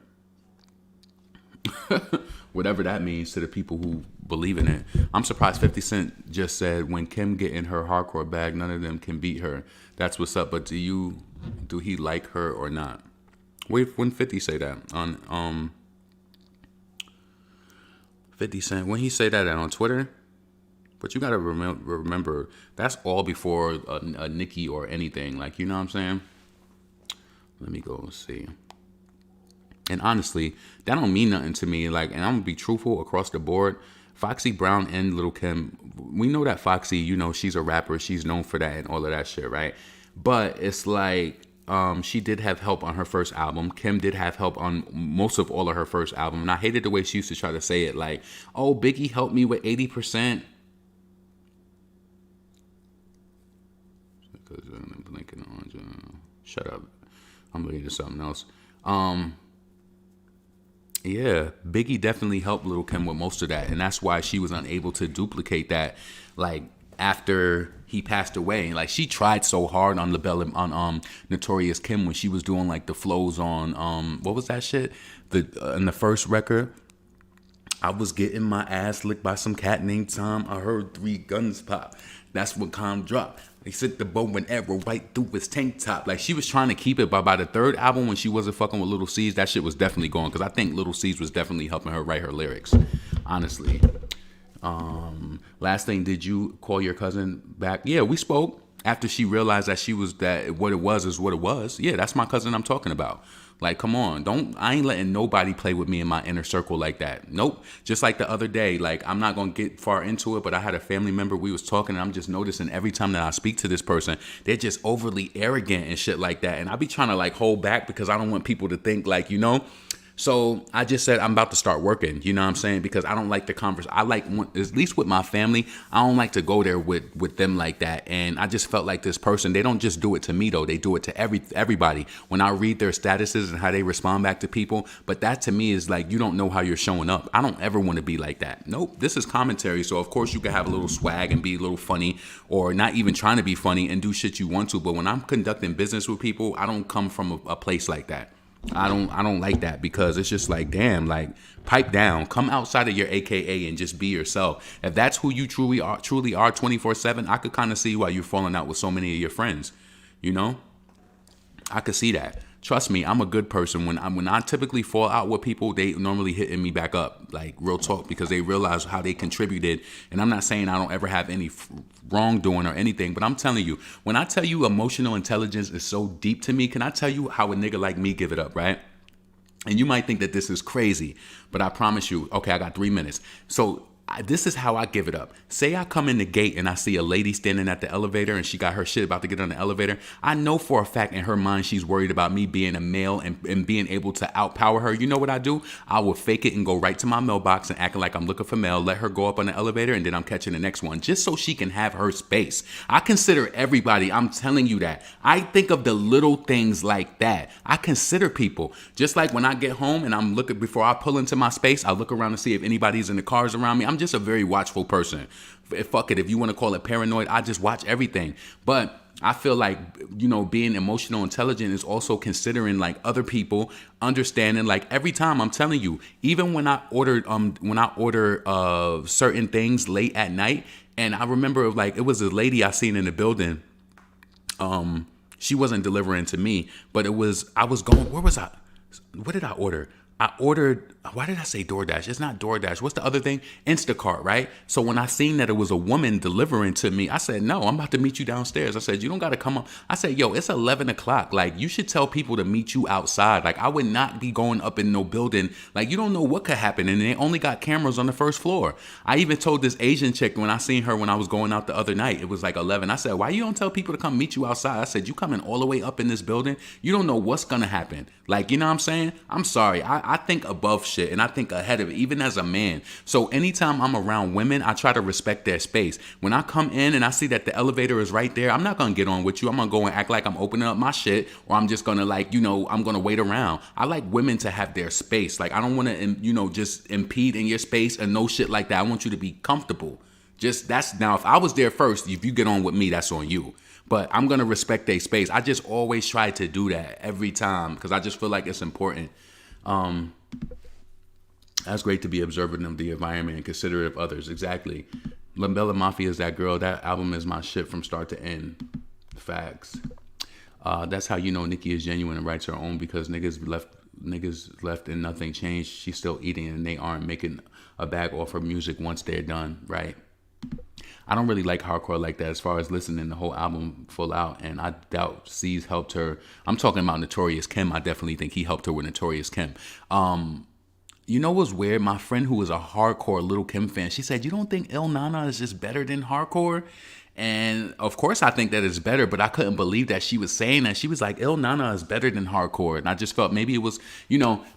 A: Whatever that means to the people who believe in it. I'm surprised 50 Cent just said when Kim get in her hardcore bag, none of them can beat her. That's what's up. But do he like her or not? Wait, when 50 say that on 50 Cent, when he say that on Twitter? But you gotta remember that's all before a Nicki or anything. Like, you know what I'm saying? Let me go see. And honestly, that don't mean nothing to me. Like, and I'm gonna be truthful across the board. Foxy Brown and Lil' Kim, we know that Foxy, you know, she's a rapper. She's known for that and all of that shit, right? But it's like, she did have help on her first album. Kim did have help on most of all of her first album. And I hated the way she used to try to say it, like, oh, Biggie helped me with 80%. Because I'm blinking on. Shut up. I'm looking at something else. Yeah, Biggie definitely helped Lil' Kim with most of that, and that's why she was unable to duplicate that. Like, after he passed away, like, she tried so hard on Notorious Kim when she was doing like the flows on what was that shit? In the first record, I was getting my ass licked by some cat named Tom. I heard 3 guns pop. That's what Calm dropped. They sent the bow and arrow right through his tank top. Like, she was trying to keep it, but by the 3rd album, when she wasn't fucking with Little C's, that shit was definitely going. Because I think Little C's was definitely helping her write her lyrics, honestly. Last thing, did you call your cousin back? Yeah, we spoke after she realized that what it was is what it was. Yeah, that's my cousin I'm talking about. Like, come on, I ain't letting nobody play with me in my inner circle like that. Nope. Just like the other day, like, I'm not going to get far into it, but I had a family member, we was talking, and I'm just noticing every time that I speak to this person, they're just overly arrogant and shit like that. And I be trying to, like, hold back because I don't want people to think, like, you know. So I just said I'm about to start working, you know what I'm saying? Because I don't like the conversation. I like, at least with my family, I don't like to go there with them like that. And I just felt like this person, they don't just do it to me though. They do it to everybody. When I read their statuses and how they respond back to people. But that to me is like, you don't know how you're showing up. I don't ever want to be like that. Nope. This is commentary. So of course you can have a little swag and be a little funny, or not even trying to be funny and do shit you want to. But when I'm conducting business with people, I don't come from a place like that. I don't like that, because it's just like, damn, like, pipe down, come outside of your AKA and just be yourself. If that's who you truly are 24/7, I could kind of see why you're falling out with so many of your friends, you know? I could see that. Trust me, I'm a good person. When I typically fall out with people, they normally hitting me back up, like, real talk, because they realize how they contributed. And I'm not saying I don't ever have any wrongdoing or anything, but I'm telling you, when I tell you emotional intelligence is so deep to me, can I tell you how a nigga like me give it up, right? And you might think that this is crazy, but I promise you, okay, I got 3 minutes. So this is how I give it up. Say I come in the gate and I see a lady standing at the elevator and she got her shit about to get on the elevator. I know for a fact in her mind she's worried about me being a male and being able to outpower her. You know what I do? I will fake it and go right to my mailbox and acting like I'm looking for mail, let her go up on the elevator, and then I'm catching the next one just so she can have her space. I consider everybody. I'm telling you that. I think of the little things like that. I consider people. Just like when I get home and I'm looking, before I pull into my space, I look around to see if anybody's in the cars around me. I'm just a very watchful person. Fuck it, if you want to call it paranoid, I just watch everything. But I feel like, you know, being emotional intelligent is also considering like other people, understanding, like, every time, I'm telling you, even when I order certain things late at night, and I remember, like, it was a lady I seen in the building. She wasn't delivering to me, but I was going, where was I? What did I order? I ordered, why did I say DoorDash? It's not DoorDash. What's the other thing? Instacart, right? So when I seen that it was a woman delivering to me, I said, no, I'm about to meet you downstairs. I said, you don't got to come up. I said, yo, it's 11 o'clock. Like, you should tell people to meet you outside. Like, I would not be going up in no building. Like, you don't know what could happen. And they only got cameras on the first floor. I even told this Asian chick when I seen her when I was going out the other night, it was like 11. I said, why you don't tell people to come meet you outside? I said, you coming all the way up in this building? You don't know what's going to happen. Like, you know what I'm saying? I'm sorry. I think above shit and I think ahead of it, even as a man. So anytime I'm around women, I try to respect their space. When I come in and I see that the elevator is right there, I'm not gonna get on with you. I'm gonna go and act like I'm opening up my shit, or I'm just gonna like, I'm gonna wait around. I like women to have their space. Like I don't wanna, just impede in your space and no shit like that. I want you to be comfortable. Now, if I was there first, if you get on with me, that's on you. But I'm going to respect their space. I just always try to do that every time because I just feel like it's important. That's great to be observant of the environment and considerate of others. Exactly. Lambella Mafia is that girl. That album is my shit from start to end. Facts. That's how you know Nicki is genuine and writes her own, because niggas left and nothing changed. She's still eating and they aren't making a bag off her music once they're done, right? I don't really like hardcore like that as far as listening the whole album full out, and I doubt C's helped her. I'm talking about Notorious Kim. I definitely think he helped her with Notorious Kim. You know what's weird? My friend who was a hardcore Lil' Kim fan, she said, you don't think Il Nana is just better than hardcore? And of course I think that it's better, but I couldn't believe that she was saying that. She was like, Il Nana is better than hardcore. And I just felt maybe it was,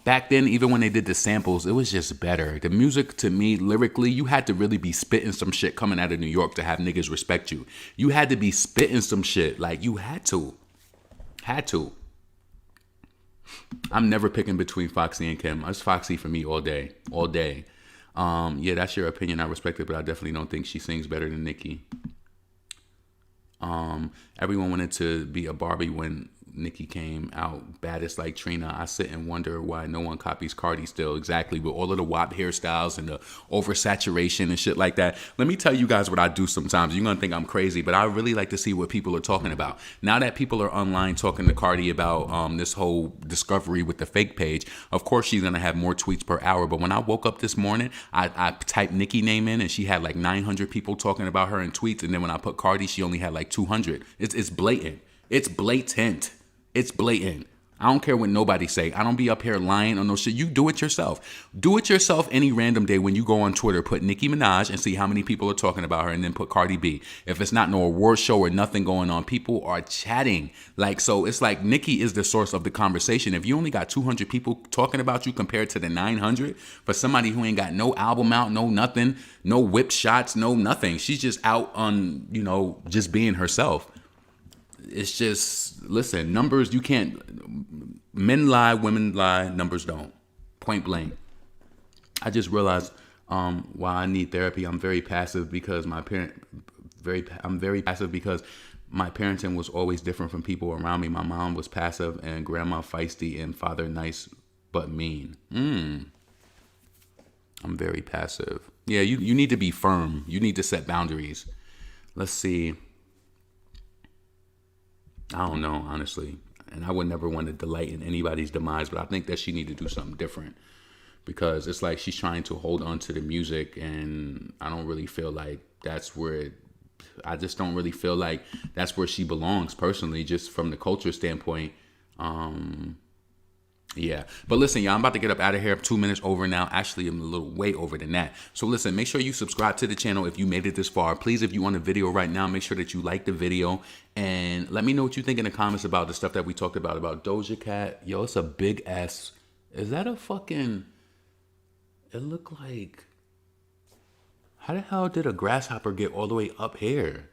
A: back then, even when they did the samples, it was just better. The music, to me, lyrically, you had to really be spitting some shit coming out of New York to have niggas respect you. You had to be spitting some shit. Like, you had to. I'm never picking between Foxy and Kim. It's Foxy for me all day. All day. Yeah, that's your opinion. I respect it, but I definitely don't think she sings better than Nicki. Everyone wanted to be a Barbie when Nicki came out, baddest like Trina. I sit and wonder why no one copies Cardi still. Exactly, with all of the WAP hairstyles and the oversaturation and shit like that. Let me tell you guys what I do sometimes. You're gonna think I'm crazy, but I really like to see what people are talking about. Now that people are online talking to Cardi about this whole discovery with the fake page, of course she's gonna have more tweets per hour. But when I woke up this morning, I typed Nicki name in and she had like 900 people talking about her in tweets, and then when I put Cardi, she only had like 200. It's blatant. It's blatant. It's blatant. I don't care what nobody say. I don't be up here lying on no shit. You do it yourself. Do it yourself any random day when you go on Twitter. Put Nicki Minaj and see how many people are talking about her, and then put Cardi B. If it's not no award show or nothing going on, people are chatting. So it's like Nicki is the source of the conversation. If you only got 200 people talking about you compared to the 900, for somebody who ain't got no album out, no nothing, no whip shots, no nothing. She's just out on, just being herself. It's just, listen, numbers, you can't, men lie, women lie, numbers don't. Point blank. I just realized why I need therapy. I'm very passive because my parenting was always different from people around me. My mom was passive and grandma feisty and father nice but mean. I'm very passive. Yeah, you need to be firm. You need to set boundaries. Let's see. I don't know, honestly. And I would never want to delight in anybody's demise, but I think that she need to do something different, because it's like she's trying to hold on to the music, and I don't really feel like I just don't really feel like that's where she belongs personally, just from the culture standpoint. Yeah, but listen, y'all, I'm about to get up out of here. 2 minutes over now. Actually, I'm a little way over than that. So listen, make sure you subscribe to the channel if you made it this far. Please, if you want a video right now, make sure that you like the video and let me know what you think in the comments about the stuff that we talked about Doja Cat. Yo, it's a big ass. Is that a fucking? It looked like. How the hell did a grasshopper get all the way up here?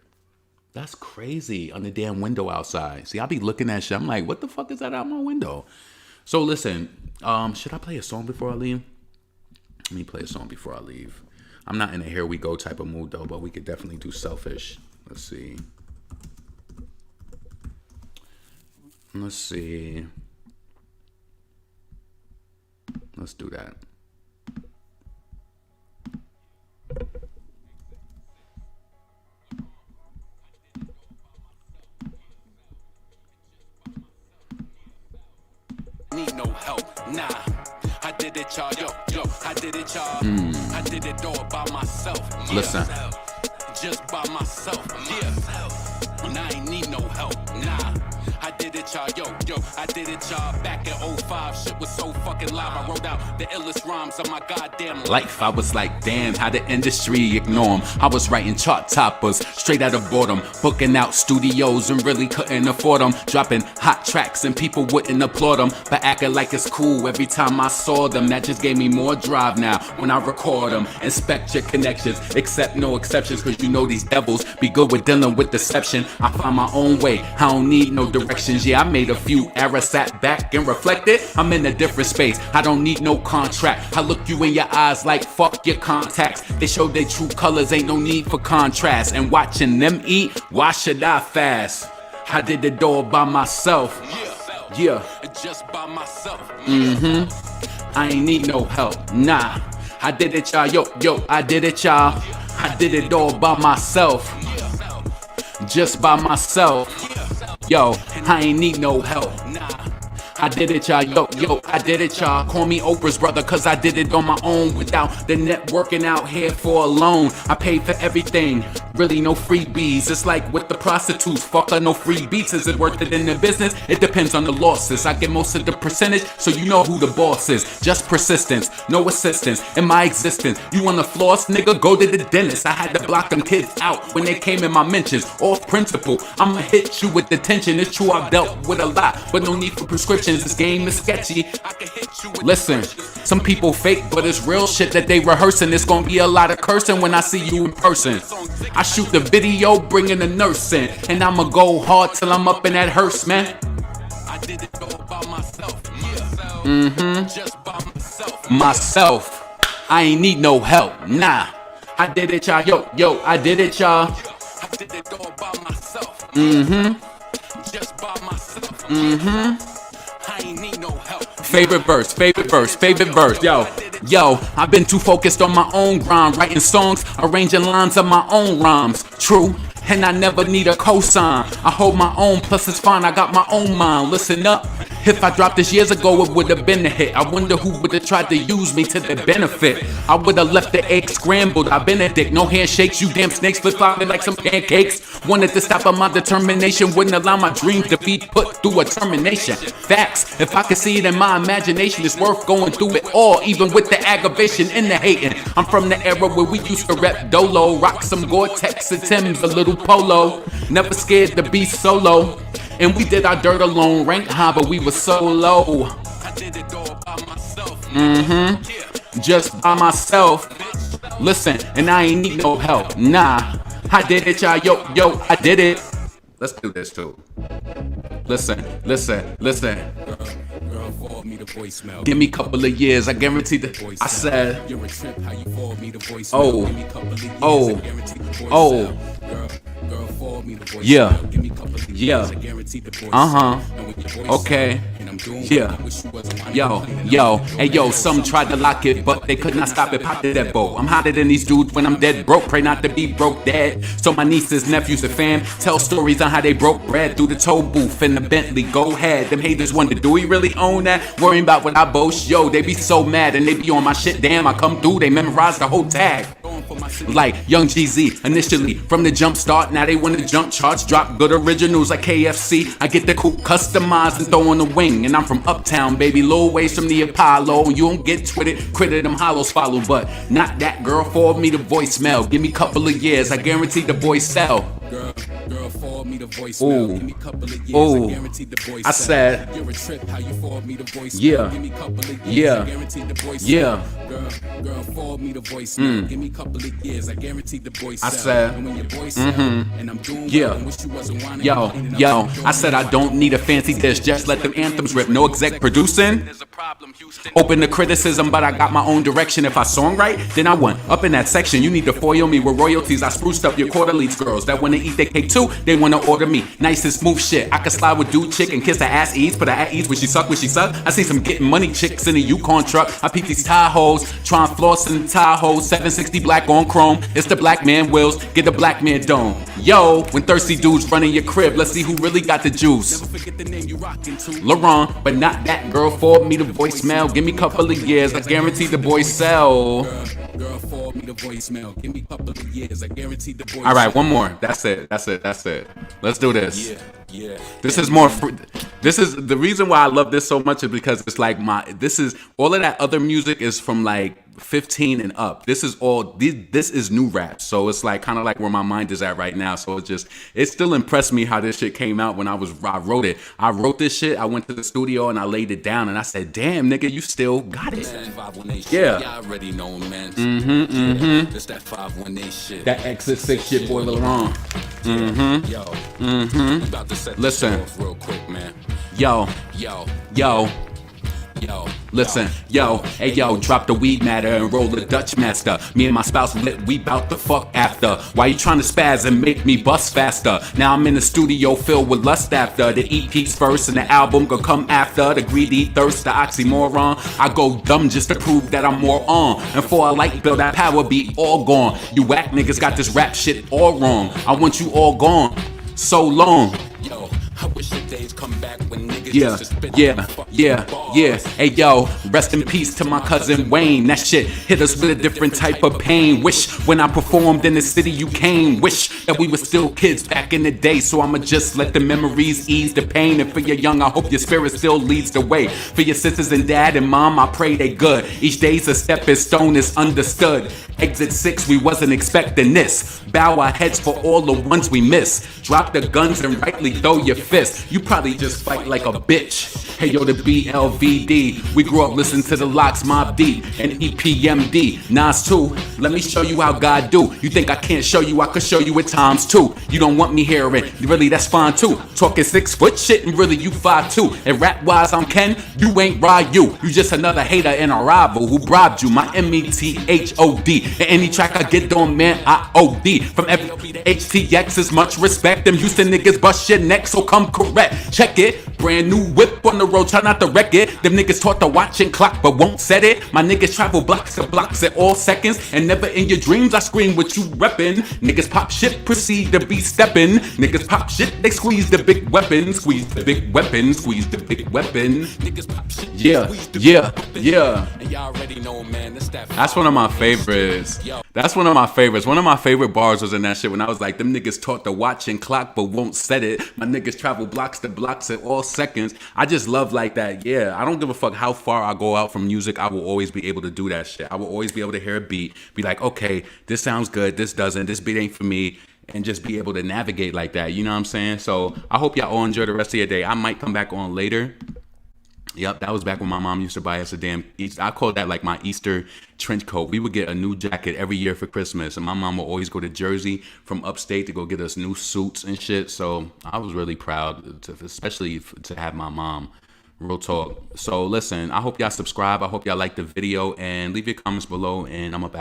A: That's crazy on the damn window outside. See, I be looking at shit. I'm like, what the fuck is that out my window? So listen, should I play a song before I leave? Let me play a song before I leave. I'm not in a here we go type of mood though, but we could definitely do Selfish. Let's see. Let's do that.
E: Need no help, nah. I did it, y'all, yo, I did it, y'all. I did it all by myself. Yeah.
A: Listen.
E: Just by myself, yeah. And I ain't need no help, nah. I did did it, y'all. Yo, I did it, y'all. Back in 05, shit was so fucking live. I wrote out the illest rhymes of my goddamn
A: life. I was like, damn, how the industry ignore 'em. I was writing chart toppers, straight out of boredom, booking out studios and really couldn't afford them, dropping hot tracks and people wouldn't applaud them, but acting like it's cool every time I saw them. That just gave me more drive now when I record them. Inspect your connections, accept no exceptions, cause you know these devils be good with dealing with deception. I find my own way, I don't need no directions. Yeah, I made a few errors, sat back and reflected. I'm in a different space, I don't need no contract. I look you in your eyes like fuck your contacts. They show their true colors, ain't no need for contrast. And watching them eat, why should I fast? I did it all by myself. Yeah,
E: just by myself.
A: I ain't need no help, nah. I did it, y'all. Yo, I did it, y'all. I did it all by myself. Just by myself. Yo, I ain't need no help. I did it, y'all. Yo, I did it, y'all. Call me Oprah's brother, cause I did it on my own without the networking out here for a loan. I paid for everything, really no freebies. It's like with the prostitutes, fuck her, no free beats. Is it worth it in the business? It depends on the losses. I get most of the percentage, so you know who the boss is. Just persistence, no assistance in my existence. You wanna floss, nigga? Go to the dentist. I had to block them kids out when they came in my mentions. Off principle, I'ma hit you with detention. It's true, I've dealt with a lot, but no need for prescriptions. This game is sketchy. Listen, some people fake, but it's real shit that they rehearsing. It's gonna be a lot of cursing when I see you in person. I shoot the video, bringing the nurse in, and I'ma go hard till I'm up in that hearse, man.
E: I did it all by myself. Just by myself.
A: Myself. I ain't need no help, nah. I did it, y'all. Yo, I did it, y'all.
E: I did it all by myself. Just by myself. I ain't need no help.
A: Favorite verse. Yo, I've been too focused on my own grind, writing songs, arranging lines of my own rhymes. True, and I never need a cosign. I hold my own, plus it's fine, I got my own mind. Listen up. If I dropped this years ago, it would have been a hit. I wonder who would have tried to use me to their benefit. I would have left the egg scrambled. I've been a dick, no handshakes. You damn snakes flip-flopping like some pancakes. Wanted to stop, but my determination wouldn't allow my dreams to be put through a termination. Facts, if I could see it in my imagination, it's worth going through it all, even with the aggravation and the hating. I'm from the era where we used to rep Dolo, rock some Gore-Tex and Tim's, a little polo. Never scared to be solo. And we did our dirt alone, ranked high, but we were so low.
E: I did it all by myself.
A: Just by myself. Listen, and I ain't need no help, nah. I did it, y'all. Yo, I did it. Let's do this too. Listen.
E: Girl, forward me the voicemail.
A: Give me a couple of years, I guarantee that. I said,
E: you're a trip, how you forward me the voicemail.
A: Oh.
E: Give me a couple of years,
A: Oh.
E: I guarantee the voicemail.
A: Oh.
E: Girl, forward me the voicemail.
A: Yeah.
E: Give me a couple of years,
A: Yeah.
E: I guarantee the voicemail.
A: Uh-huh.
E: And when your voice
A: Okay.
E: and I'm doing
A: Yeah.
E: what I wish you wasn't.
A: Yo, hey yo, some tried to lock it, but they could not stop it. Pop to that boat. I'm hotter than these dudes when I'm dead broke. Pray not to be broke dead. So my nieces, nephews, and fam tell stories on how they broke bread through the toll booth in the Bentley. Go ahead. Them haters wonder, do we really own that? Worrying about what I boast. Yo, they be so mad and they be on my shit. Damn, I come through, they memorize the whole tag. Like Young GZ initially from the jump start, now they wanna jump charts, drop good originals like KFC. I get the coupe customized and throw on the wing, and I'm from uptown, baby, low ways from the Apollo. You don't get twitted, critted, them hollows follow, but not that girl. Forward me the voicemail, give me a couple of years, I guarantee the boys sell.
E: Girl, forward me the voicemail. Give me a couple of years,
A: Ooh.
E: I guarantee the voice.
A: I said,
E: you're a trip, how you forward me the voicemail.
A: Yeah.
E: Give me a couple of years,
A: Yeah.
E: I guarantee the voice.
A: Yeah.
E: Girl, forward me the voicemail. Give me a couple of years, I guarantee the voice.
A: I said,
E: and when your voice and I'm doing
A: Yeah.
E: well, and wish you wasn't whining,
A: Yo, I said I don't need a fancy dish, just let them anthems rip. No exec producing.
E: There's a problem, Houston.
A: Open to criticism, but I got my own direction. If I song right, then I won. Up in that section, you need to foil me with royalties. I spruced up your quarterlies girls that wanna eat their cake too. They wanna order me nice and smooth shit. I can slide with dude chick and kiss her ass ease, put her at ease when she suck. I see some getting money chicks in a Yukon truck. I peep these Tahoes, trying floss in the Tahoe. 760 black on chrome. It's the black man wheels, get the black man dome. Yo, when thirsty dudes run in your crib, let's see who really got the juice.
E: Never forget the name you rockin' to.
A: Laurent, but not that girl. Forward me the voicemail. Give me a couple of years, I guarantee the boys sell.
E: Girl, forward me the voicemail. Give me a couple of years. I guarantee the boy.
A: All right, one more. That's it. Let's do this.
E: Yeah.
A: This is more. This is the reason why I love this so much is because it's like this is all of that other music is from like 15 and up. This is all. This is new rap. So it's like kind of like where my mind is at right now. So it still impressed me how this shit came out when I wrote it. I wrote this shit. I went to the studio and I laid it down and I said, "Damn, nigga, you still got it." Yeah.
E: Y'all already know, man. It's that 518 shit.
A: That Exit 6 shit, boy, LaRon.
E: Yo. About to set this
A: Listen.
E: off real quick, man.
A: Yo.
E: Yo.
A: Listen, yo, hey yo, drop the weed matter and roll the Dutch master. Me and my spouse lit, we bout to fuck after. Why you trying to spaz and make me bust faster? Now I'm in the studio filled with lust after. The EP's first and the album gonna come after. The greedy thirst, the oxymoron. I go dumb just to prove that I'm more on. And for a light bill, that power be all gone. You whack niggas got this rap shit all wrong. I want you all gone. So long.
E: Yo, I wish the days come back when niggas
A: Yeah.
E: used to spit bars.
A: Hey yo, rest in peace to my cousin Wayne. That shit hit us with a different type of pain. Wish when I performed in the city you came. Wish that we were still kids back in the day. So I'ma just let the memories ease the pain. And for your young, I hope your spirit still leads the way. For your sisters and dad and mom, I pray they good. Each day's a stepping stone is understood. Exit 6, we wasn't expecting this. Bow our heads for all the ones we miss. Drop the guns and rightly throw your fist. You probably just fight like a bitch. Hey yo, the BLVD. We grew up listening to the Locks, Mob Deep, and EPMD. Nas too. Let me show you how God do. You think I can't show you? I could show you at times too. You don't want me hearing. Really, that's fine too. Talking 6 foot shit and really you 5'2". And rap wise, I'm Ken. You ain't Ryu. You just another hater and a rival who bribed you. My METHOD. And any track I get on, man, I OD. From every HTX is much respect. Them Houston niggas bust your neck, so come correct. Check it. Brand new whip on the road, try not to wreck it. Them niggas taught to watch and clock, but won't set it. My niggas travel blocks to blocks at all seconds. And never in your dreams I scream what you reppin'. Niggas pop shit, proceed to be steppin'. Niggas pop shit, they squeeze the big weapon. Squeeze the big weapon, squeeze the big weapon.
E: Niggas pop shit.
A: Yeah.
E: And y'all already know, man. It's that.
A: That's one of my favorites. That's one of my favorites. One of my favorite bars was in that shit when I was like, them niggas taught to watch and clock but won't set it. My niggas travel blocks to blocks at all seconds. I just love like that. Yeah, I don't give a fuck how far I go out from music. I will always be able to do that shit. I will always be able to hear a beat, be like, okay, this sounds good, this doesn't, this beat ain't for me. And just be able to navigate like that. You know what I'm saying? So I hope y'all all enjoy the rest of your day. I might come back on later. Yep, that was back when my mom used to buy us a damn, I call that like my Easter trench coat. We would get a new jacket every year for Christmas. And my mom would always go to Jersey from upstate to go get us new suits and shit. So I was really proud, especially to have my mom. Real talk. So listen, I hope y'all subscribe. I hope y'all like the video and leave your comments below and I'm about